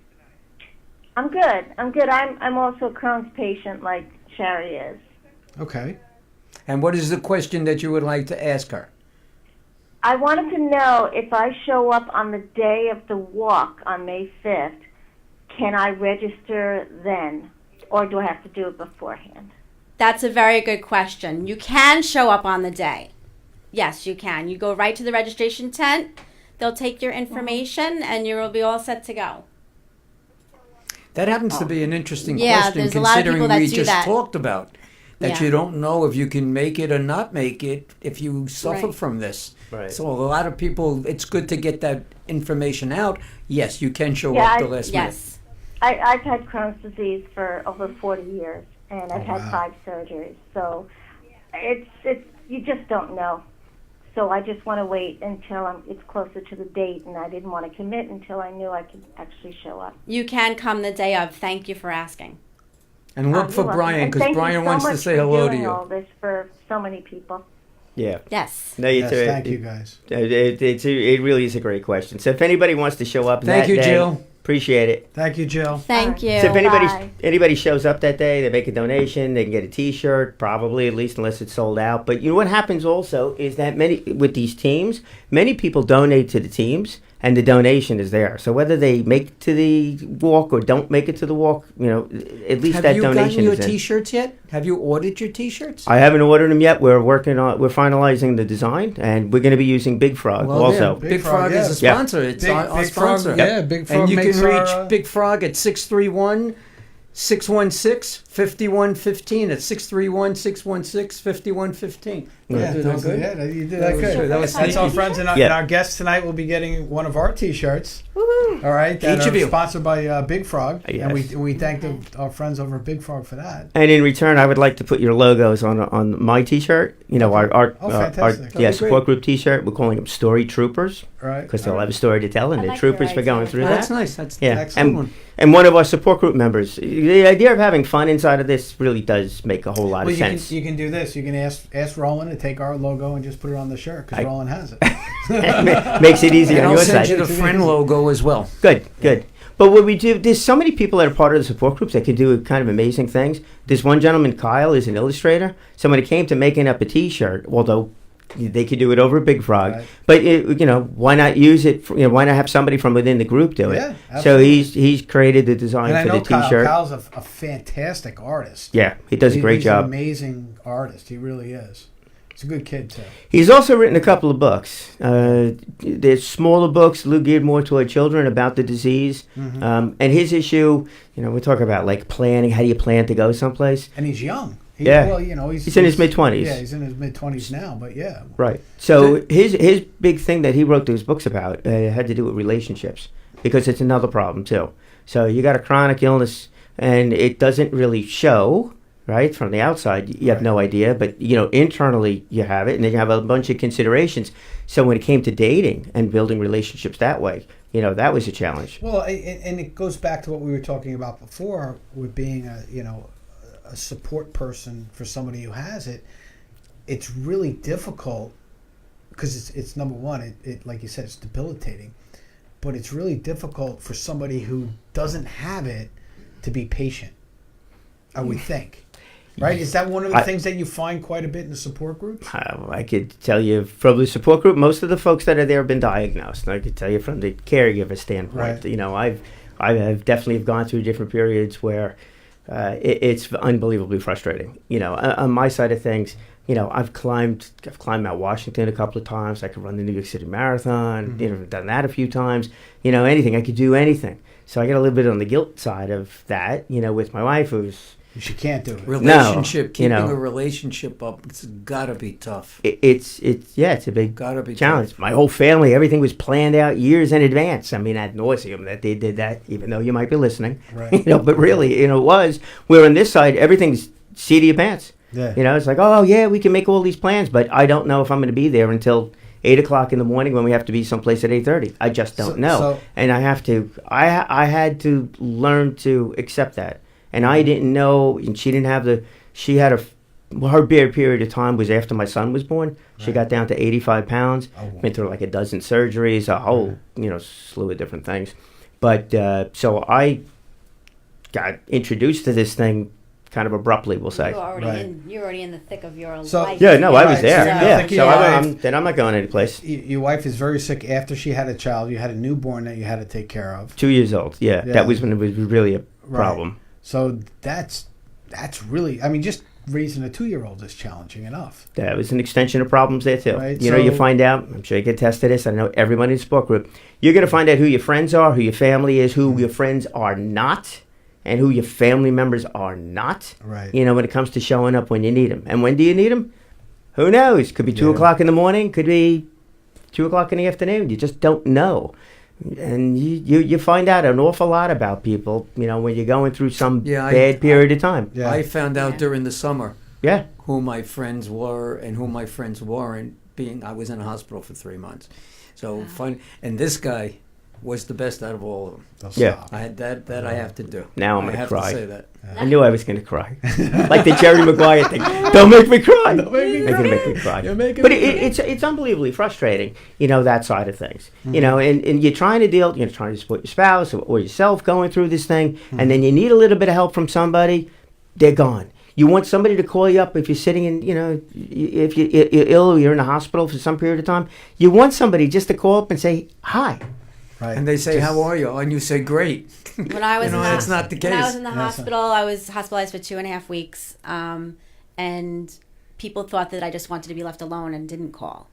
[SPEAKER 7] good. I'm also a Crohn's patient like Sherry is.
[SPEAKER 3] Okay.
[SPEAKER 2] And what is the question that you would like to ask her?
[SPEAKER 7] I wanted to know if I show up on the day of the walk on May 5th, can I register then, or do I have to do it beforehand?
[SPEAKER 4] That's a very good question. You can show up on the day. Yes, you can. You go right to the registration tent. They'll take your information, and you'll be all set to go.
[SPEAKER 2] That happens to be an interesting
[SPEAKER 4] Yeah,
[SPEAKER 2] question,
[SPEAKER 4] there's a lot of
[SPEAKER 2] considering
[SPEAKER 4] people that
[SPEAKER 2] we
[SPEAKER 4] do
[SPEAKER 2] just
[SPEAKER 4] that.
[SPEAKER 2] talked about that
[SPEAKER 4] Yeah.
[SPEAKER 2] you don't know if you can make it or not make it if you suffer
[SPEAKER 4] Right.
[SPEAKER 2] from this.
[SPEAKER 5] Right.
[SPEAKER 2] So a lot of people, it's good to get that information out. Yes, you can show
[SPEAKER 7] Yeah,
[SPEAKER 2] up the last minute.
[SPEAKER 4] Yes.
[SPEAKER 7] I've had Crohn's disease for over 40 years, and I've had
[SPEAKER 3] wow.
[SPEAKER 7] 5 surgeries. So it's you just don't know. So I just want to wait until it's closer to the date, and I didn't want to commit until I knew I could actually show up.
[SPEAKER 4] You can come the day of. Thank you for asking.
[SPEAKER 2] And look for
[SPEAKER 7] You're welcome.
[SPEAKER 2] Brian,
[SPEAKER 7] And
[SPEAKER 2] because
[SPEAKER 7] thank you
[SPEAKER 2] Brian
[SPEAKER 7] so
[SPEAKER 2] wants to
[SPEAKER 7] much
[SPEAKER 2] say
[SPEAKER 7] for
[SPEAKER 2] hello to
[SPEAKER 7] doing
[SPEAKER 2] you.
[SPEAKER 7] all this for so many people.
[SPEAKER 5] Yeah.
[SPEAKER 4] Yes.
[SPEAKER 5] No,
[SPEAKER 3] Yes, thank you guys.
[SPEAKER 5] It really is a great question. So if anybody wants to show up
[SPEAKER 2] Thank
[SPEAKER 5] that
[SPEAKER 2] you,
[SPEAKER 5] day,
[SPEAKER 2] Jill.
[SPEAKER 5] appreciate it.
[SPEAKER 3] Thank you, Jill.
[SPEAKER 4] Thank you.
[SPEAKER 5] So if
[SPEAKER 7] Bye.
[SPEAKER 5] anybody shows up that day, they make a donation, they can get a T-shirt, probably at least unless it's sold out. But you know what happens also is that with these teams, many people donate to the teams, and the donation is there. So whether they make it to the walk or don't make it to the walk, at least
[SPEAKER 2] Have
[SPEAKER 5] that
[SPEAKER 2] you
[SPEAKER 5] donation
[SPEAKER 2] gotten your
[SPEAKER 5] is in.
[SPEAKER 2] T-shirts yet? Have you ordered your T-shirts?
[SPEAKER 5] I haven't ordered them yet. We're finalizing the design, and we're going to be using Big Frog
[SPEAKER 2] Well,
[SPEAKER 5] also.
[SPEAKER 2] yeah, Big Frog is a
[SPEAKER 5] Yeah.
[SPEAKER 2] sponsor. It's our sponsor.
[SPEAKER 3] Big Frog
[SPEAKER 2] And you
[SPEAKER 3] makes
[SPEAKER 2] can reach
[SPEAKER 3] our,
[SPEAKER 2] Big Frog at 631-616-5115. It's 631-616-5115.
[SPEAKER 3] Yeah,
[SPEAKER 2] Did I do that good?
[SPEAKER 3] you did that good.
[SPEAKER 2] That was
[SPEAKER 3] That's our
[SPEAKER 2] sneaky.
[SPEAKER 3] friends, and our,
[SPEAKER 5] Yeah.
[SPEAKER 3] and our guests tonight will be getting one of our T-shirts.
[SPEAKER 4] Woohoo.
[SPEAKER 3] All right, that
[SPEAKER 2] Each of
[SPEAKER 3] are
[SPEAKER 2] you.
[SPEAKER 3] sponsored by Big Frog,
[SPEAKER 5] Yes.
[SPEAKER 3] and we thank our friends over at Big Frog for that.
[SPEAKER 5] And in return, I would like to put your logos on my T-shirt. Our
[SPEAKER 3] fantastic.
[SPEAKER 2] That'd be
[SPEAKER 5] support group T-shirt. We're calling them Story Troopers
[SPEAKER 3] All right,
[SPEAKER 5] because they'll have a story to tell, and
[SPEAKER 4] I
[SPEAKER 5] they're
[SPEAKER 4] like
[SPEAKER 5] troopers
[SPEAKER 4] your
[SPEAKER 5] for going
[SPEAKER 4] idea.
[SPEAKER 5] through
[SPEAKER 2] That's
[SPEAKER 5] that.
[SPEAKER 2] nice. That's
[SPEAKER 5] Yeah,
[SPEAKER 3] Excellent.
[SPEAKER 2] one.
[SPEAKER 5] and one of our support group members. The idea of having fun inside of this really does make a whole lot
[SPEAKER 3] Well,
[SPEAKER 5] of sense.
[SPEAKER 3] you can do this. You can ask Roland to take our logo and just put it on the shirt because Roland has it.
[SPEAKER 5] Makes it easy
[SPEAKER 2] And
[SPEAKER 5] on
[SPEAKER 2] I'll
[SPEAKER 5] your
[SPEAKER 2] send
[SPEAKER 5] side.
[SPEAKER 2] you the friend logo as well.
[SPEAKER 5] Good. But what we do, there's so many people that are part of the support groups that can do kind of amazing things. This one gentleman, Kyle, is an illustrator. So when it came to making up a T-shirt, although they could do it over Big Frog,
[SPEAKER 3] Right.
[SPEAKER 5] but why not use it? Why not have somebody from within the group do it?
[SPEAKER 3] Yeah,
[SPEAKER 5] so
[SPEAKER 3] absolutely.
[SPEAKER 5] he's created the design
[SPEAKER 3] And I
[SPEAKER 5] for
[SPEAKER 3] know
[SPEAKER 5] the T-shirt.
[SPEAKER 3] Kyle's a fantastic artist.
[SPEAKER 5] Yeah, he does a great
[SPEAKER 3] He's
[SPEAKER 5] job.
[SPEAKER 3] an amazing artist. He really is. He's a good kid too.
[SPEAKER 5] He's also written a couple of books. There's smaller books geared more toward children about the disease.
[SPEAKER 3] Mm-hmm.
[SPEAKER 5] And his issue, we talk about like planning. How do you plan to go someplace?
[SPEAKER 3] And he's young.
[SPEAKER 5] Yeah.
[SPEAKER 3] Well,
[SPEAKER 5] He's in his mid-20s.
[SPEAKER 3] Yeah, he's in his mid-20s now, but yeah.
[SPEAKER 5] Right. So his big thing that he wrote those books about had to do with relationships, because it's another problem too. So you got a chronic illness, and it doesn't really show. Right, from the outside, you have no idea, but internally you have it, and then you have a bunch of considerations. So when it came to dating and building relationships that way, that was a challenge.
[SPEAKER 3] Well, and it goes back to what we were talking about before with being a support person for somebody who has it. It's really difficult because it's number one, it like you said, it's debilitating, but it's really difficult for somebody who doesn't have it to be patient, I would think. Right? Is that one of the things that you find quite a bit in the support groups?
[SPEAKER 5] I could tell you from the support group, most of the folks that are there have been diagnosed. And I could tell you from the caregiver standpoint,
[SPEAKER 3] Right.
[SPEAKER 5] I've definitely gone through different periods where it's unbelievably frustrating. On my side of things, I've climbed Mount Washington a couple of times. I could run the New York City Marathon.
[SPEAKER 3] Mm-hmm.
[SPEAKER 5] Done that a few times. Anything. I could do anything. So I get a little bit on the guilt side of that. With my wife, who's
[SPEAKER 3] She can't do it.
[SPEAKER 2] Relationship, keeping
[SPEAKER 5] know.
[SPEAKER 2] a relationship up, it's gotta be tough.
[SPEAKER 5] it's a big
[SPEAKER 2] Gotta be
[SPEAKER 5] challenge.
[SPEAKER 2] tough.
[SPEAKER 5] My whole family, everything was planned out years in advance. I mean, ad nauseum that they did that, even though you might be listening.
[SPEAKER 3] Right.
[SPEAKER 5] But really, it was. Where on this side, everything's seat of your pants.
[SPEAKER 3] Yeah.
[SPEAKER 5] It's like, oh yeah, we can make all these plans, but I don't know if I'm going to be there until 8:00 in the morning when we have to be someplace at 8:30. I just don't know,
[SPEAKER 3] so-
[SPEAKER 5] and I have to. I had to learn to accept that, and I didn't know. And she didn't have the. She had her bad period of time was after my son was born. She
[SPEAKER 3] Right.
[SPEAKER 5] got down to 85 pounds.
[SPEAKER 3] Oh.
[SPEAKER 5] Went through like a dozen surgeries, a whole slew of different things. But so I got introduced to this thing kind of abruptly, we'll say.
[SPEAKER 3] Right.
[SPEAKER 4] You're already in the thick of your
[SPEAKER 3] So-
[SPEAKER 4] life.
[SPEAKER 5] Yeah, no, I was
[SPEAKER 3] Right,
[SPEAKER 5] there.
[SPEAKER 3] so you're not
[SPEAKER 5] Yeah,
[SPEAKER 3] thinking
[SPEAKER 5] so
[SPEAKER 3] your
[SPEAKER 5] I'm,
[SPEAKER 3] wife-
[SPEAKER 5] then I'm not going anyplace.
[SPEAKER 3] Your wife is very sick after she had a child. You had a newborn that you had to take care of.
[SPEAKER 5] 2 years old. Yeah,
[SPEAKER 3] Yeah.
[SPEAKER 5] that was when it was really a
[SPEAKER 3] Right.
[SPEAKER 5] problem.
[SPEAKER 3] So that's really. I mean, just raising a 2-year-old is challenging enough.
[SPEAKER 5] That was an extension of problems there too.
[SPEAKER 3] Right,
[SPEAKER 5] You
[SPEAKER 3] so-
[SPEAKER 5] find out. I'm sure you can attest to this. I know everybody in the support group. You're going to find out who your friends are, who your family is, who your friends are not, and who your family members are not.
[SPEAKER 3] Right.
[SPEAKER 5] When it comes to showing up when you need them. And when do you need them? Who knows? Could be 2:00 in the morning. Could be 2:00 in the afternoon. You just don't know. And you find out an awful lot about people, when you're going through some bad period of time.
[SPEAKER 3] Yeah.
[SPEAKER 2] I found out
[SPEAKER 4] Yeah.
[SPEAKER 2] during the summer
[SPEAKER 5] Yeah.
[SPEAKER 2] who my friends were and who my friends weren't. I was in a hospital for 3 months. So fun. And this guy, was the best out of all of them.
[SPEAKER 3] They'll
[SPEAKER 5] Yeah.
[SPEAKER 3] stop.
[SPEAKER 2] I had that I have to do.
[SPEAKER 5] Now I'm
[SPEAKER 2] I
[SPEAKER 5] gonna
[SPEAKER 2] have
[SPEAKER 5] cry.
[SPEAKER 2] to say that.
[SPEAKER 5] I knew I was going to cry. Like the Jerry Maguire thing. Don't make me cry. They're going to make me cry. But it's unbelievably frustrating, that side of things. And you're trying to support your spouse or yourself going through this thing, and then you need a little bit of help from somebody, they're gone. You want somebody to call you up if you're sitting in, if you're ill or you're in the hospital for some period of time. You want somebody just to call up and say, hi.
[SPEAKER 3] Right.
[SPEAKER 2] And they say, "How are you?" And you say, "Great."
[SPEAKER 4] When I was
[SPEAKER 2] that's not the case.
[SPEAKER 4] When I was in the hospital, I was hospitalized for 2.5 weeks, and people thought that I just wanted to be left alone and didn't call,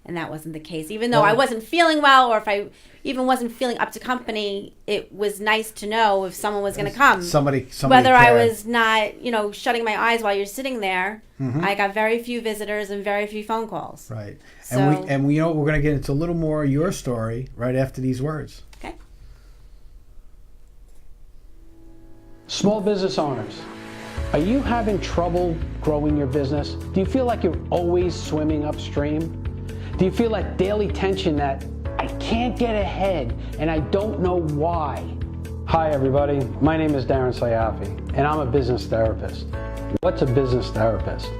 [SPEAKER 4] and that wasn't the case. Even though I wasn't feeling well, or if I even wasn't feeling up to company, it was nice to know if someone was going to come.
[SPEAKER 3] Somebody
[SPEAKER 4] Whether I
[SPEAKER 3] cared.
[SPEAKER 4] was not, shutting my eyes while you're sitting there. I got very few visitors and very few phone calls.
[SPEAKER 3] Right.
[SPEAKER 4] So,
[SPEAKER 3] And we we're going to get into a little more of your story right after these words.
[SPEAKER 4] okay.
[SPEAKER 6] Small business owners, are you having trouble growing your business? Do you feel like you're always swimming upstream? Do you feel that daily tension that I can't get ahead and I don't know why? Hi everybody, my name is Darren Sayafi and I'm a business therapist. What's a business therapist?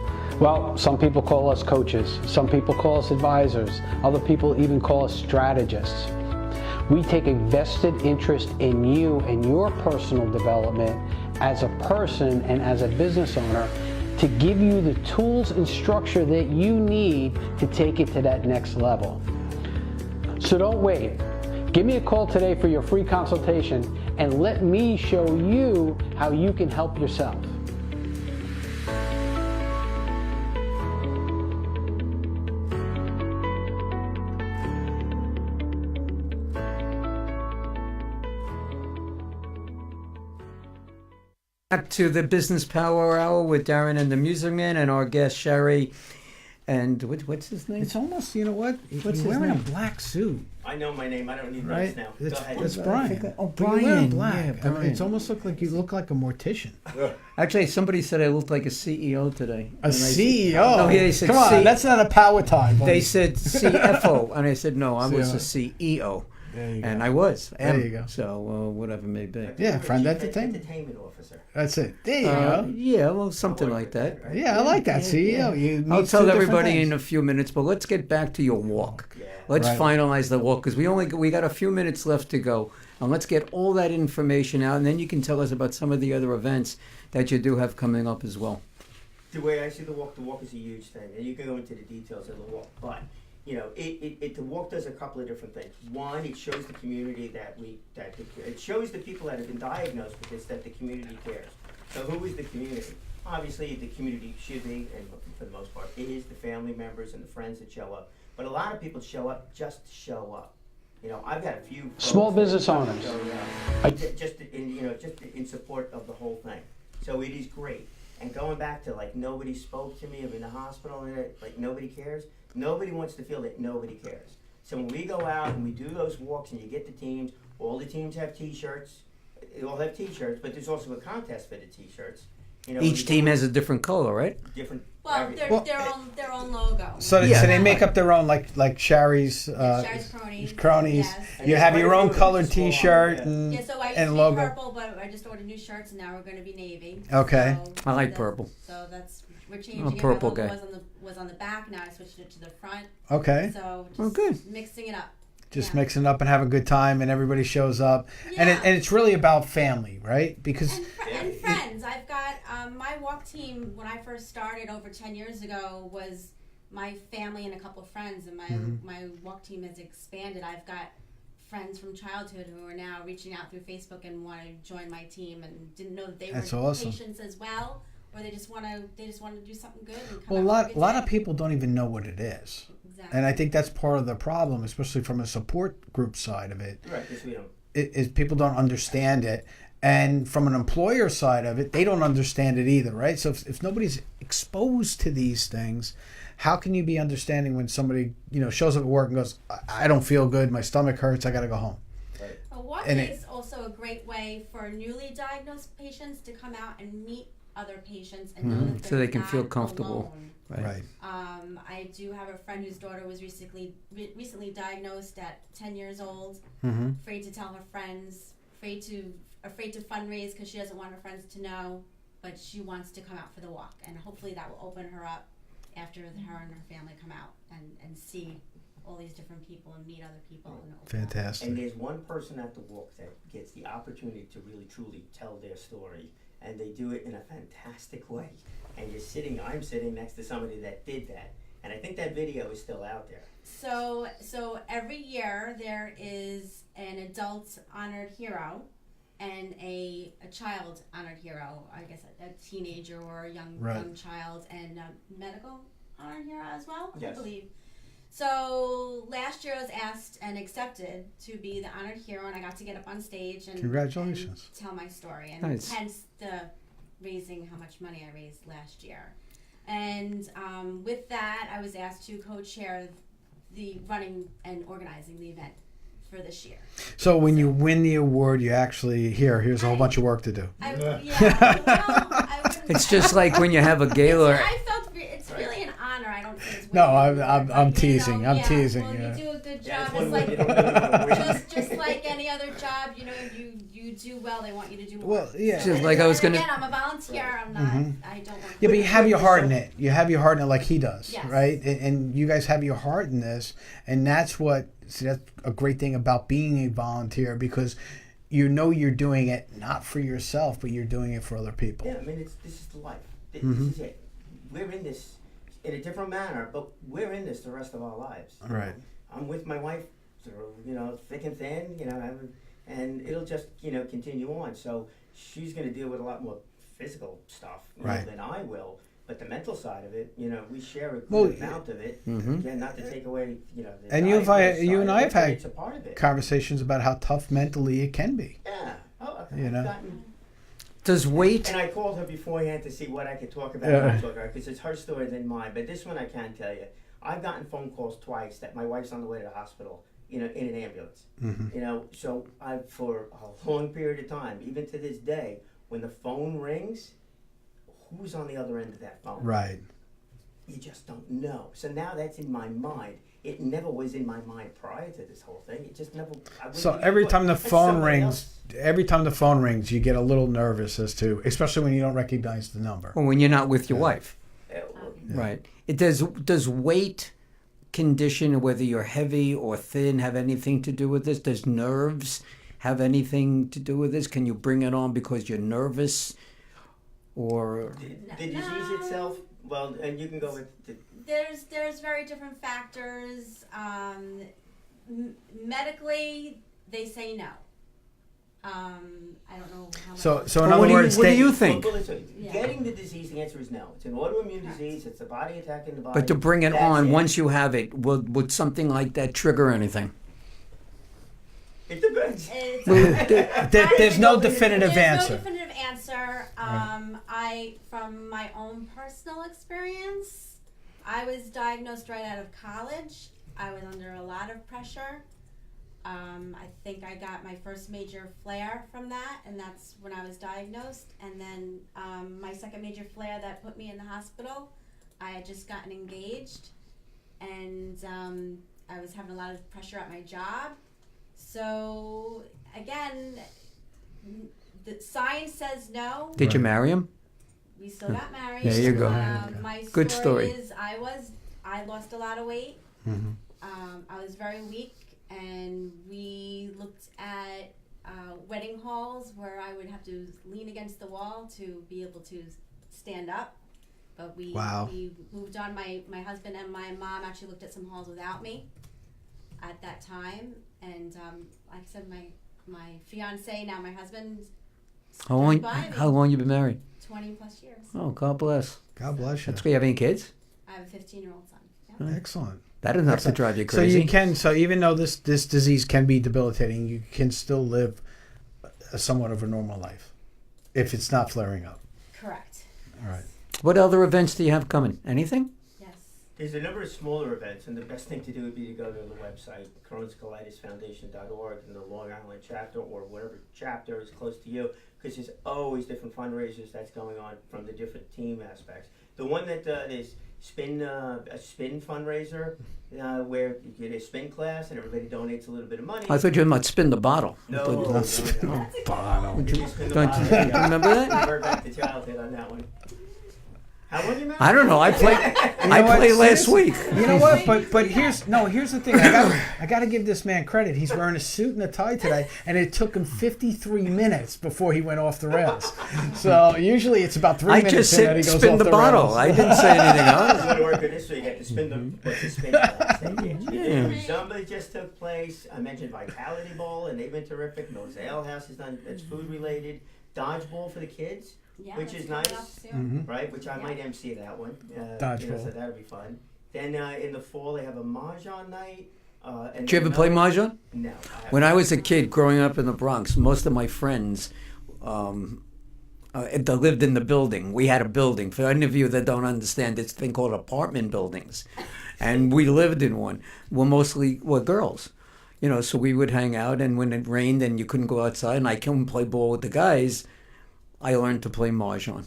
[SPEAKER 6] Well, some people call us coaches, some people call us advisors, other people even call us strategists. We take a vested interest in you and your personal development as a person and as a business owner to give you the tools and structure that you need to take it to that next level. So don't wait. Give me a call today for your free consultation and let me show you how you can help yourself.
[SPEAKER 2] Back to the Business Power Hour with Darren and the Music Man and our guest Sherry. And what's his name?
[SPEAKER 3] It's almost, you know what?
[SPEAKER 2] What's
[SPEAKER 3] You're
[SPEAKER 2] his
[SPEAKER 3] wearing
[SPEAKER 2] name?
[SPEAKER 3] a black suit,
[SPEAKER 5] I know my name. I don't need
[SPEAKER 3] right?
[SPEAKER 5] notes now.
[SPEAKER 3] It's,
[SPEAKER 5] Go ahead.
[SPEAKER 3] it's Brian.
[SPEAKER 2] Oh,
[SPEAKER 3] But you're wearing
[SPEAKER 2] Brian.
[SPEAKER 3] black.
[SPEAKER 2] Yeah,
[SPEAKER 3] I mean,
[SPEAKER 2] Brian.
[SPEAKER 3] it's almost you look like a mortician.
[SPEAKER 2] Actually, somebody said I looked like a CEO today.
[SPEAKER 3] A
[SPEAKER 2] And I said-
[SPEAKER 3] CEO?
[SPEAKER 2] No, they said
[SPEAKER 3] Come on,
[SPEAKER 2] C-
[SPEAKER 3] that's not a power tie. buddy.
[SPEAKER 2] They said CFO, and I said no, I was a CEO,
[SPEAKER 3] There you go.
[SPEAKER 2] and I was.
[SPEAKER 3] There you go.
[SPEAKER 2] So whatever it may be.
[SPEAKER 3] Yeah, friend
[SPEAKER 5] Chief
[SPEAKER 3] entertainment.
[SPEAKER 5] entertainment officer.
[SPEAKER 3] That's it. There you go.
[SPEAKER 2] Yeah, well, something like that.
[SPEAKER 3] Yeah, I like that, CEO. You
[SPEAKER 2] I'll
[SPEAKER 3] meet
[SPEAKER 2] tell
[SPEAKER 3] two different
[SPEAKER 2] everybody
[SPEAKER 3] things.
[SPEAKER 2] in a few minutes, but let's get back to your walk. Let's
[SPEAKER 3] Right.
[SPEAKER 2] finalize the walk because we got a few minutes left to go, and let's get all that information out, and then you can tell us about some of the other events that you do have coming up as well.
[SPEAKER 5] The way I see the walk is a huge thing, and you can go into the details of the walk. But the walk does a couple of different things. One, it shows the community it shows the people that have been diagnosed with this that the community cares. So who is the community? Obviously, the community should be, and for the most part, it is the family members and the friends that show up. But a lot of people show up just to show up. I've got a few
[SPEAKER 6] Small
[SPEAKER 5] folks that
[SPEAKER 6] business
[SPEAKER 5] come
[SPEAKER 6] owners.
[SPEAKER 5] and go, just in support of the whole thing. So it is great. And going back to nobody spoke to me. I'm in the hospital and nobody cares. Nobody wants to feel that nobody cares. So when we go out and we do those walks and you get the teams, all the teams have T-shirts. They all have T-shirts, but there's also a contest for the T-shirts.
[SPEAKER 2] Each team has a different color, right?
[SPEAKER 5] different.
[SPEAKER 4] Well,
[SPEAKER 5] everything.
[SPEAKER 4] their own logo.
[SPEAKER 3] So they make up their own, like Sherry's.
[SPEAKER 4] Sherry's Cronies.
[SPEAKER 3] Cronies.
[SPEAKER 4] Yes.
[SPEAKER 3] You have your own
[SPEAKER 5] Quite a few of them
[SPEAKER 3] colored
[SPEAKER 5] small,
[SPEAKER 3] T-shirt
[SPEAKER 5] yeah.
[SPEAKER 3] and,
[SPEAKER 4] Yeah, so I used
[SPEAKER 3] and
[SPEAKER 4] to be
[SPEAKER 3] logo.
[SPEAKER 4] purple, but I just ordered new shirts, and now we're going to be navy.
[SPEAKER 3] Okay.
[SPEAKER 4] So
[SPEAKER 2] I like
[SPEAKER 4] that's-
[SPEAKER 2] purple.
[SPEAKER 4] So we're changing
[SPEAKER 2] I'm a
[SPEAKER 4] it.
[SPEAKER 2] purple
[SPEAKER 4] My logo
[SPEAKER 2] guy.
[SPEAKER 4] was on the back. Now I switched it to the front.
[SPEAKER 3] Okay.
[SPEAKER 4] So just
[SPEAKER 2] Oh, good.
[SPEAKER 4] mixing it up.
[SPEAKER 3] Just
[SPEAKER 4] Yeah.
[SPEAKER 3] mixing it up and have a good time, and everybody shows up, and
[SPEAKER 4] Yeah.
[SPEAKER 3] it's really about family, right? Because
[SPEAKER 4] And friends. I've got my walk team. When I first started over 10 years ago, was my family and a couple of friends, and my walk team has expanded. I've got friends from childhood who are now reaching out through Facebook and want to join my team, and didn't know that they
[SPEAKER 3] That's
[SPEAKER 4] were
[SPEAKER 3] awesome.
[SPEAKER 4] patients as well, or they just want to do something good. And come
[SPEAKER 3] well, a
[SPEAKER 4] out for
[SPEAKER 3] lot
[SPEAKER 4] good
[SPEAKER 3] of
[SPEAKER 4] day.
[SPEAKER 3] people don't even know what it is,
[SPEAKER 4] Exactly.
[SPEAKER 3] and I think that's part of the problem, especially from a support group side of it.
[SPEAKER 5] Right, because we don't.
[SPEAKER 3] Is people don't understand it, and from an employer side of it, they don't understand it either, right? So if nobody's exposed to these things, how can you be understanding when somebody shows up at work and goes, I don't feel good, my stomach hurts, I got to go home.
[SPEAKER 4] Walking
[SPEAKER 3] and
[SPEAKER 4] is also a great way for newly diagnosed patients to come out and meet other patients and know that
[SPEAKER 2] So
[SPEAKER 4] they're
[SPEAKER 2] they can feel
[SPEAKER 4] not
[SPEAKER 2] comfortable.
[SPEAKER 4] alone.
[SPEAKER 3] Right.
[SPEAKER 4] I do have a friend whose daughter was recently diagnosed at 10 years old,
[SPEAKER 3] Mm-hmm.
[SPEAKER 4] afraid to tell her friends, afraid to fundraise because she doesn't want her friends to know, but she wants to come out for the walk, and hopefully that will open her up after her and her family come out and see all these different people and meet other people. And open up.
[SPEAKER 3] Fantastic.
[SPEAKER 5] And there's one person at the walk that gets the opportunity to really truly tell their story, and they do it in a fantastic way. And I'm sitting next to somebody that did that, and I think that video is still out there.
[SPEAKER 4] So every year there is an adult honored hero and a child honored hero. I guess a teenager or a young child, and a medical honored hero as well.
[SPEAKER 5] Yes.
[SPEAKER 4] I believe. So last year I was asked and accepted to be the honored hero, and I got to get up on stage and
[SPEAKER 3] Congratulations.
[SPEAKER 4] and tell my story, and
[SPEAKER 2] Nice.
[SPEAKER 4] hence the raising how much money I raised last year. And with that, I was asked to co-chair the running and organizing the event for this year.
[SPEAKER 3] So when you win the award, you actually here's a whole bunch of work to do.
[SPEAKER 4] I wouldn't-
[SPEAKER 2] It's just like when you have a gala.
[SPEAKER 4] I felt it's really an honor. I don't think it's
[SPEAKER 3] No,
[SPEAKER 4] winning.
[SPEAKER 3] I'm
[SPEAKER 4] You
[SPEAKER 3] teasing.
[SPEAKER 4] know,
[SPEAKER 3] I'm teasing.
[SPEAKER 4] Well,
[SPEAKER 3] Yeah.
[SPEAKER 4] you do a good
[SPEAKER 5] Yeah,
[SPEAKER 4] job.
[SPEAKER 5] it's
[SPEAKER 4] It's
[SPEAKER 5] one way
[SPEAKER 4] like
[SPEAKER 5] you don't really wanna win.
[SPEAKER 4] just like any other job. You know, you do well. They want you to do more.
[SPEAKER 3] Well, yeah.
[SPEAKER 2] Just like I was
[SPEAKER 4] And
[SPEAKER 2] gonna-
[SPEAKER 4] Again, I'm a volunteer. I'm not. I don't want.
[SPEAKER 3] Yeah, but you have your heart in it. You have your heart in it like he does,
[SPEAKER 4] Yes.
[SPEAKER 3] right? And you guys have your heart in this, and that's that's a great thing about being a volunteer, because you know you're doing it not for yourself, but you're doing it for other people.
[SPEAKER 5] Yeah, I mean, this is the life. This is it. We're in this in a different manner, but we're in this the rest of our lives.
[SPEAKER 3] Right.
[SPEAKER 5] I'm with my wife through, thick and thin, and it'll just, continue on. So she's going to deal with a lot more physical stuff
[SPEAKER 3] Right.
[SPEAKER 5] than I will. But the mental side of it, we share a good
[SPEAKER 3] Well,
[SPEAKER 5] amount of it.
[SPEAKER 2] Mhm.
[SPEAKER 5] Again, not to take away, the
[SPEAKER 3] And you and
[SPEAKER 5] diagnosis
[SPEAKER 3] I
[SPEAKER 5] side
[SPEAKER 3] have
[SPEAKER 5] of it, but
[SPEAKER 3] had
[SPEAKER 5] it's a part of it.
[SPEAKER 3] Conversations about how tough mentally it can be.
[SPEAKER 5] Yeah. Oh, I've
[SPEAKER 3] You know?
[SPEAKER 5] gotten.
[SPEAKER 2] Does weight?
[SPEAKER 5] And I called her beforehand to see what I could talk about
[SPEAKER 3] Yeah.
[SPEAKER 5] because it's her story than mine. But this one I can tell you. I've gotten phone calls twice that my wife's on the way to the hospital, in an ambulance. So for a long period of time, even to this day, when the phone rings, who's on the other end of that phone?
[SPEAKER 3] Right.
[SPEAKER 5] You just don't know. So now that's in my mind. It never was in my mind prior to this whole thing. It just never.
[SPEAKER 3] So every time the
[SPEAKER 5] That's
[SPEAKER 3] phone
[SPEAKER 5] somebody
[SPEAKER 3] rings, you get a little nervous especially when you don't recognize the number.
[SPEAKER 2] Or when you're not with your wife,
[SPEAKER 5] else.
[SPEAKER 2] right? It does weight condition, whether you're heavy or thin, have anything to do with this? Does nerves have anything to do with this? Can you bring it on because you're nervous, or
[SPEAKER 5] The disease itself. Well, and you can go with the.
[SPEAKER 4] There's very different factors. Medically, they say no. I don't know how much.
[SPEAKER 3] So in
[SPEAKER 2] Well,
[SPEAKER 3] other
[SPEAKER 2] what
[SPEAKER 3] words,
[SPEAKER 2] do you think?
[SPEAKER 5] Well, listen,
[SPEAKER 4] Yeah.
[SPEAKER 5] getting the disease, the answer is no. It's an autoimmune disease. It's the body attacking the body.
[SPEAKER 2] but to bring it
[SPEAKER 5] That's
[SPEAKER 2] on
[SPEAKER 5] it.
[SPEAKER 2] once you have it, would something like that trigger anything?
[SPEAKER 5] It depends.
[SPEAKER 3] there's no definitive
[SPEAKER 4] There's
[SPEAKER 3] answer.
[SPEAKER 4] no definitive answer. From my own personal experience, I was diagnosed right out of college. I was under a lot of pressure. I think I got my first major flare from that, and that's when I was diagnosed. And then my second major flare that put me in the hospital, I had just gotten engaged, and I was having a lot of pressure at my job. So again, the science says no.
[SPEAKER 2] Did you marry him?
[SPEAKER 4] We still got married.
[SPEAKER 2] There you go.
[SPEAKER 4] My
[SPEAKER 2] Good
[SPEAKER 4] story
[SPEAKER 2] story.
[SPEAKER 4] is I lost a lot of weight. I was very weak, and we looked at wedding halls where I would have to lean against the wall to be able to stand up. But we moved on. My husband and my mom actually looked at some halls without me at that time. And like I said, my fiance, now my husband,
[SPEAKER 2] How long?
[SPEAKER 4] by me.
[SPEAKER 2] How long you been married?
[SPEAKER 4] 20 plus years.
[SPEAKER 2] Oh, God bless.
[SPEAKER 3] God bless you.
[SPEAKER 2] That's great. You have any kids?
[SPEAKER 4] I have a 15-year-old son. Yeah.
[SPEAKER 3] Excellent.
[SPEAKER 2] That doesn't have to drive you
[SPEAKER 3] So
[SPEAKER 2] crazy.
[SPEAKER 3] so even though this disease can be debilitating, you can still live somewhat of a normal life if it's not flaring up.
[SPEAKER 4] Correct.
[SPEAKER 3] All right.
[SPEAKER 2] What other events do you have coming? Anything?
[SPEAKER 4] Yes.
[SPEAKER 5] There's a number of smaller events, and the best thing to do would be to go to the website, Crohn'sColitisFoundation.org, and the Long Island chapter, or whatever chapter is close to you, because there's always different fundraisers that's going on from the different team aspects. The one that is a spin fundraiser, where you get a spin class and everybody donates a little bit of money.
[SPEAKER 2] I thought you might spin the bottle.
[SPEAKER 5] No.
[SPEAKER 2] Bottle.
[SPEAKER 5] Did you spin the
[SPEAKER 2] Don't
[SPEAKER 5] bottle?
[SPEAKER 2] you remember that?
[SPEAKER 5] I heard back to childhood on that one. How long you met?
[SPEAKER 2] I don't know. I played. I
[SPEAKER 3] what?
[SPEAKER 2] played last week.
[SPEAKER 3] You know what? But here's the thing. I got to give this man credit. He's wearing a suit and a tie today, and it took him 53 minutes before he went off the rails. So usually it's about 3
[SPEAKER 2] I
[SPEAKER 3] minutes.
[SPEAKER 2] just
[SPEAKER 3] and then
[SPEAKER 2] said
[SPEAKER 3] he goes
[SPEAKER 2] spin
[SPEAKER 3] off
[SPEAKER 2] the bottle.
[SPEAKER 3] rails.
[SPEAKER 2] I didn't say anything
[SPEAKER 5] I
[SPEAKER 2] else.
[SPEAKER 5] want to work with this, so you get to spin the spin class. Zumba just took place. I mentioned Vitality Bowl, and they've been terrific. Mo's Ale House is done. That's food related. Dodgeball for the kids.
[SPEAKER 4] Yeah,
[SPEAKER 5] Which
[SPEAKER 4] that's
[SPEAKER 5] is
[SPEAKER 4] coming
[SPEAKER 5] nice.
[SPEAKER 4] up soon.
[SPEAKER 5] Right, which I might MC that one.
[SPEAKER 3] Dodgeball.
[SPEAKER 5] So that'll be fun. Then in the fall they have a mahjong night. And
[SPEAKER 2] Did you ever play mahjong?
[SPEAKER 5] No.
[SPEAKER 2] When I was a kid growing up in the Bronx, most of my friends that lived in the building. We had a building. For any of you that don't understand, this thing called apartment buildings, and we lived in one. We're girls, so we would hang out, and when it rained and you couldn't go outside, and I couldn't play ball with the guys, I learned to play mahjong.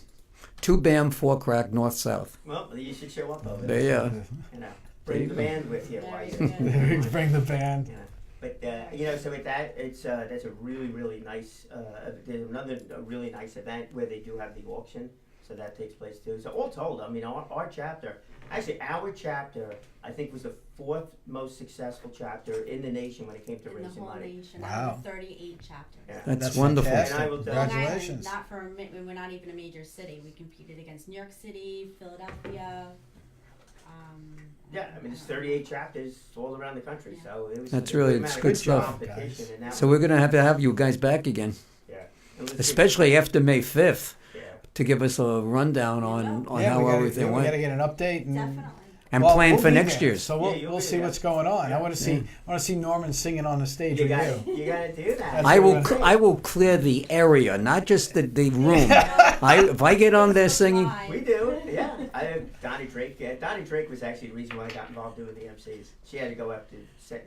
[SPEAKER 2] 2 bam, 4 crack, north south.
[SPEAKER 5] Well, you should show up over
[SPEAKER 2] There
[SPEAKER 5] there.
[SPEAKER 2] you
[SPEAKER 5] Bring the band with you. While
[SPEAKER 4] There
[SPEAKER 5] you're
[SPEAKER 3] Bring the band.
[SPEAKER 5] Yeah. But so with that, it's that's a really really nice. There's another really nice event where they do have the auction, so that takes place too. So all told, I mean, our chapter, our chapter, I think was the 4th most successful chapter in the nation when it came to
[SPEAKER 4] In the
[SPEAKER 5] raising
[SPEAKER 4] whole
[SPEAKER 5] money.
[SPEAKER 4] nation,
[SPEAKER 3] Wow.
[SPEAKER 4] out of 38 chapters.
[SPEAKER 5] Yeah.
[SPEAKER 2] That's wonderful.
[SPEAKER 3] fantastic.
[SPEAKER 5] And I will tell you-
[SPEAKER 4] Long Island,
[SPEAKER 3] Congratulations.
[SPEAKER 4] not for a minute, we're not even a major city. We competed against New York City, Philadelphia.
[SPEAKER 5] Yeah, I mean, there's 38 chapters all around the country, so it was.
[SPEAKER 2] That's
[SPEAKER 5] a
[SPEAKER 2] really-
[SPEAKER 5] good
[SPEAKER 2] it's
[SPEAKER 5] amount of
[SPEAKER 2] good stuff.
[SPEAKER 5] competition in that
[SPEAKER 2] So
[SPEAKER 5] one.
[SPEAKER 2] we're going to have you guys back again,
[SPEAKER 5] Yeah. And let's
[SPEAKER 2] especially after May 5th,
[SPEAKER 5] get-
[SPEAKER 2] to give us a rundown on
[SPEAKER 3] Yeah,
[SPEAKER 2] how
[SPEAKER 3] we gotta,
[SPEAKER 2] everything
[SPEAKER 3] we got to
[SPEAKER 2] went
[SPEAKER 3] get an update and
[SPEAKER 4] Definitely.
[SPEAKER 2] and
[SPEAKER 3] Well,
[SPEAKER 2] plan
[SPEAKER 3] we'll
[SPEAKER 2] for
[SPEAKER 3] be
[SPEAKER 2] next
[SPEAKER 3] there.
[SPEAKER 2] year's.
[SPEAKER 3] So
[SPEAKER 5] Yeah, you'll
[SPEAKER 3] we'll
[SPEAKER 5] be
[SPEAKER 3] see
[SPEAKER 5] there.
[SPEAKER 3] what's going on.
[SPEAKER 5] Yeah.
[SPEAKER 3] I want to see Norman singing on the stage
[SPEAKER 5] You
[SPEAKER 3] with
[SPEAKER 5] got
[SPEAKER 3] you.
[SPEAKER 5] you got to do that.
[SPEAKER 2] I will clear the area, not just the room. If I get on there singing,
[SPEAKER 5] We do, yeah. I have Donnie Drake. Yeah, Donnie Drake was actually the reason why I got involved doing the MCs. She had to go up to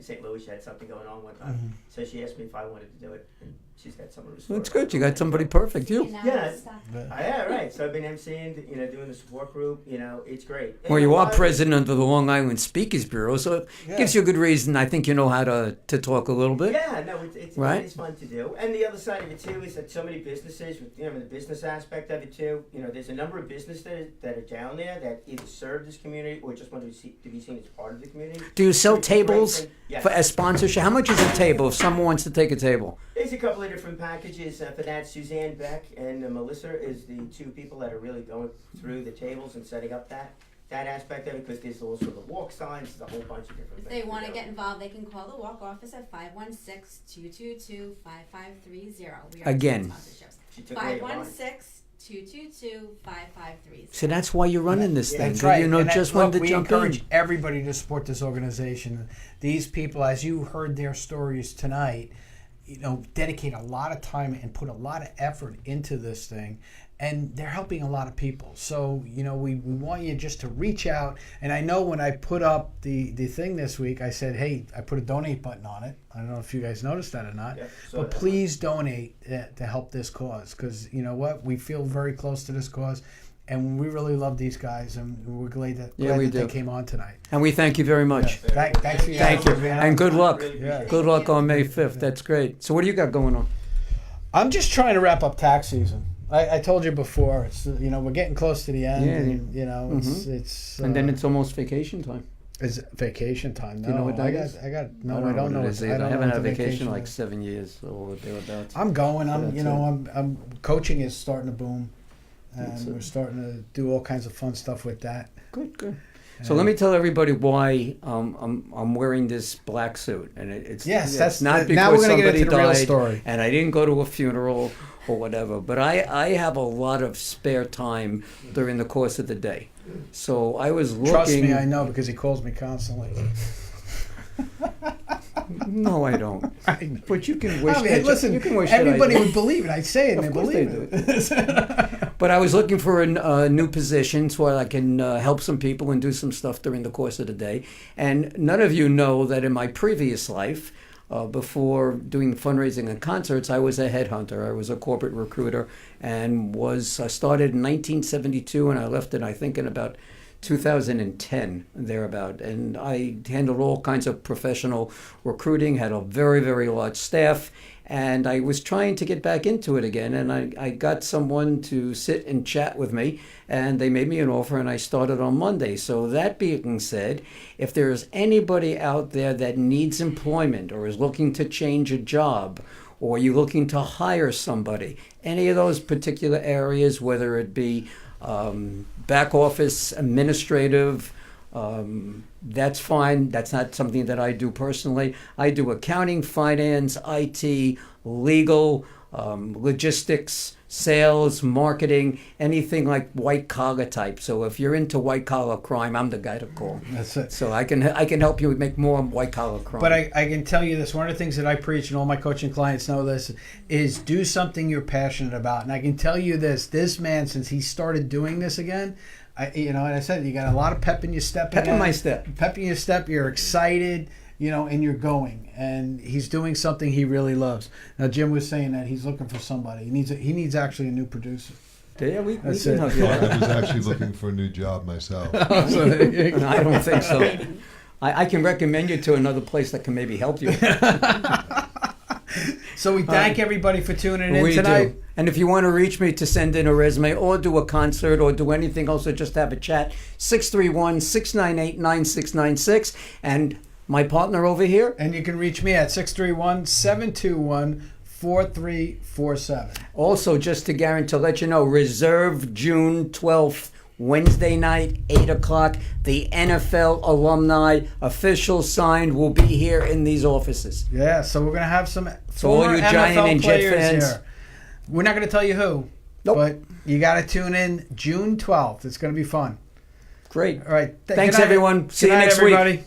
[SPEAKER 5] St. Louis. She had something going on one time, so she asked me if I wanted to do it. And she's got some of the
[SPEAKER 2] that's good. You got somebody perfect. You.
[SPEAKER 5] Yeah.
[SPEAKER 4] Stuff.
[SPEAKER 5] Yeah, right. So I've been MCing, doing the support group. It's great.
[SPEAKER 2] Well, you are president of the Long Island Speakers Bureau, so it
[SPEAKER 3] Yeah.
[SPEAKER 2] gives you a good reason. I think you know how to talk a little bit.
[SPEAKER 5] Yeah, no, it's
[SPEAKER 2] Right.
[SPEAKER 5] it's fun to do. And the other side of it too is that so many businesses, the business aspect of it too. There's a number of businesses that are down there that either serve this community or just want to be seen as part of the community.
[SPEAKER 2] Do you sell
[SPEAKER 5] Which is a great
[SPEAKER 2] tables
[SPEAKER 5] thing. Yes.
[SPEAKER 2] for as sponsorship? How much is a table if someone wants to take a table?
[SPEAKER 5] There's a couple of different packages for that. Suzanne Beck and Melissa is the 2 people that are really going through the tables and setting up that aspect of it, because there's also the walk signs, there's a whole bunch of different
[SPEAKER 4] If
[SPEAKER 5] things.
[SPEAKER 4] they want to get involved, they can call the walk office at 516-222-5530. We are
[SPEAKER 2] Again.
[SPEAKER 4] taking sponsorships.
[SPEAKER 5] She took away your line.
[SPEAKER 4] 516-222-5530.
[SPEAKER 2] So that's why you're running this thing.
[SPEAKER 3] That's right.
[SPEAKER 2] You
[SPEAKER 3] And
[SPEAKER 2] just
[SPEAKER 3] look,
[SPEAKER 2] wanted to
[SPEAKER 3] we
[SPEAKER 2] jump
[SPEAKER 3] encourage
[SPEAKER 2] in.
[SPEAKER 3] everybody to support this organization. These people, as you heard their stories tonight, dedicate a lot of time and put a lot of effort into this thing, and they're helping a lot of people. So we want you just to reach out. And I know when I put up the thing this week, I said, hey, I put a donate button on it. I don't know if you guys noticed that or not.
[SPEAKER 5] Yeah,
[SPEAKER 3] But please donate to help this cause, because you know what, we feel very close to this cause, and we really love these guys, and we're glad that,
[SPEAKER 2] Yeah, we
[SPEAKER 3] they
[SPEAKER 2] do.
[SPEAKER 3] came on tonight.
[SPEAKER 2] And we thank you very much.
[SPEAKER 3] Thanks for
[SPEAKER 2] Thank you. And good luck.
[SPEAKER 5] Really
[SPEAKER 3] Yeah.
[SPEAKER 5] appreciate
[SPEAKER 2] Good luck on May 5th. That's great. So what do you got going on?
[SPEAKER 3] I'm just trying to wrap up tax season. I told you before, it's we're getting close to the end,
[SPEAKER 2] Yeah,
[SPEAKER 3] and it's
[SPEAKER 2] And then it's almost vacation time.
[SPEAKER 3] it's vacation time. No,
[SPEAKER 2] you know what that
[SPEAKER 3] I
[SPEAKER 2] is?
[SPEAKER 3] don't
[SPEAKER 2] what
[SPEAKER 3] know.
[SPEAKER 2] it is
[SPEAKER 3] I
[SPEAKER 2] either.
[SPEAKER 3] don't
[SPEAKER 2] I
[SPEAKER 3] know
[SPEAKER 2] haven't
[SPEAKER 3] what
[SPEAKER 2] had
[SPEAKER 3] the
[SPEAKER 2] a vacation in like
[SPEAKER 3] is.
[SPEAKER 2] 7 years or thereabouts.
[SPEAKER 3] I'm going.
[SPEAKER 2] That's
[SPEAKER 3] I'm coaching is starting to boom,
[SPEAKER 2] That's
[SPEAKER 3] and
[SPEAKER 2] it.
[SPEAKER 3] we're starting to do all kinds of fun stuff with that.
[SPEAKER 2] Good. So let me tell everybody why I'm wearing this black suit, and it's
[SPEAKER 3] Yes,
[SPEAKER 2] it's
[SPEAKER 3] that's
[SPEAKER 2] not because
[SPEAKER 3] now we're gonna get
[SPEAKER 2] somebody
[SPEAKER 3] into the real
[SPEAKER 2] died,
[SPEAKER 3] story.
[SPEAKER 2] and I didn't go to a funeral or whatever. But I have a lot of spare time during the course of the day, so I was looking.
[SPEAKER 3] Trust me, I know, because he calls me constantly.
[SPEAKER 2] No, I don't.
[SPEAKER 3] I know.
[SPEAKER 2] But you can wish.
[SPEAKER 3] I mean,
[SPEAKER 2] that
[SPEAKER 3] listen,
[SPEAKER 2] you can wish that I
[SPEAKER 3] everybody
[SPEAKER 2] did.
[SPEAKER 3] would believe it. I'd say it, and
[SPEAKER 2] Of
[SPEAKER 3] they
[SPEAKER 2] course they
[SPEAKER 3] believe
[SPEAKER 2] do.
[SPEAKER 3] it.
[SPEAKER 2] But I was looking for a new position so I can help some people and do some stuff during the course of the day. And none of you know that in my previous life, before doing fundraising and concerts, I was a headhunter. I was a corporate recruiter, and I started in 1972, and I left it, I think, in about 2010, thereabout. And I handled all kinds of professional recruiting, had a very, very large staff, and I was trying to get back into it again. And I got someone to sit and chat with me, and they made me an offer, and I started on Monday. So that being said, if there's anybody out there that needs employment or is looking to change a job, or you're looking to hire somebody, any of those particular areas, whether it be back office, administrative, that's fine. That's not something that I do personally. I do accounting, finance, IT, legal, logistics, sales, marketing, anything like white collar type. So if you're into white collar crime, I'm the guy to call.
[SPEAKER 3] That's it.
[SPEAKER 2] So I can help you make more white collar crime.
[SPEAKER 3] But I can tell you this, one of the things that I preach, and all my coaching clients know this, is do something you're passionate about. And I can tell you this man, since he started doing this again, and I said, you got a lot of pep in your step.
[SPEAKER 2] Pep in my step.
[SPEAKER 3] Pep in your step. You're excited, and you're going. And he's doing something he really loves. Now, Jim was saying that he's looking for somebody. He needs actually a new producer.
[SPEAKER 2] Yeah, we can
[SPEAKER 3] it.
[SPEAKER 2] help you out.
[SPEAKER 8] I was actually looking for a new job myself.
[SPEAKER 2] I don't think so. I can recommend you to another place that can maybe help you.
[SPEAKER 3] So we thank everybody for tuning in
[SPEAKER 2] We
[SPEAKER 3] tonight.
[SPEAKER 2] do. And if you want to reach me to send in a resume or do a concert or do anything else or just have a chat, 631-698-9696. And my partner over here.
[SPEAKER 3] And you can reach me at 631-721-4347.
[SPEAKER 2] Also, just to let you know, reserve June 12th, Wednesday night, 8 o'clock. The NFL alumni official signed will be here in these offices.
[SPEAKER 3] Yeah, so we're going to have some
[SPEAKER 2] So all
[SPEAKER 3] former
[SPEAKER 2] you Giant
[SPEAKER 3] NFL
[SPEAKER 2] and Jet
[SPEAKER 3] players
[SPEAKER 2] fans.
[SPEAKER 3] here. We're not going to tell you who,
[SPEAKER 2] Nope.
[SPEAKER 3] but you got to tune in June 12th. It's going to be fun.
[SPEAKER 2] Great.
[SPEAKER 3] All right.
[SPEAKER 2] Thanks,
[SPEAKER 3] Good night.
[SPEAKER 2] everyone. See
[SPEAKER 3] Good
[SPEAKER 2] you
[SPEAKER 3] night,
[SPEAKER 2] next week.
[SPEAKER 3] everybody.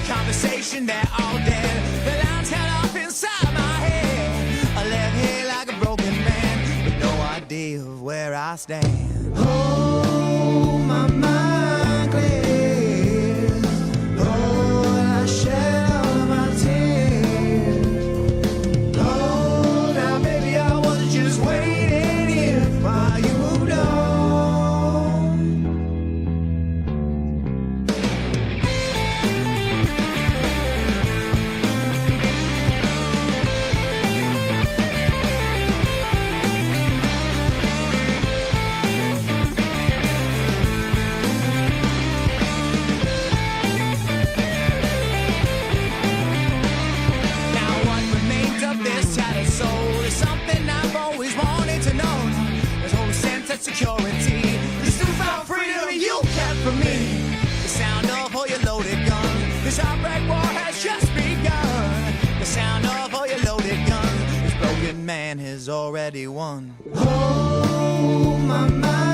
[SPEAKER 1] Conversation that all dead. The lines held up inside my head. I left here like a broken man with no idea of where I stand. Oh, my mind clear. Oh, I shed all my tears. Oh, now baby, I was just waiting here while you moved on. Security, this newfound freedom you kept from me. The sound of all your loaded guns. This heartbreak war has just begun. The sound of all your loaded guns. This broken man has already won. Oh, my mind.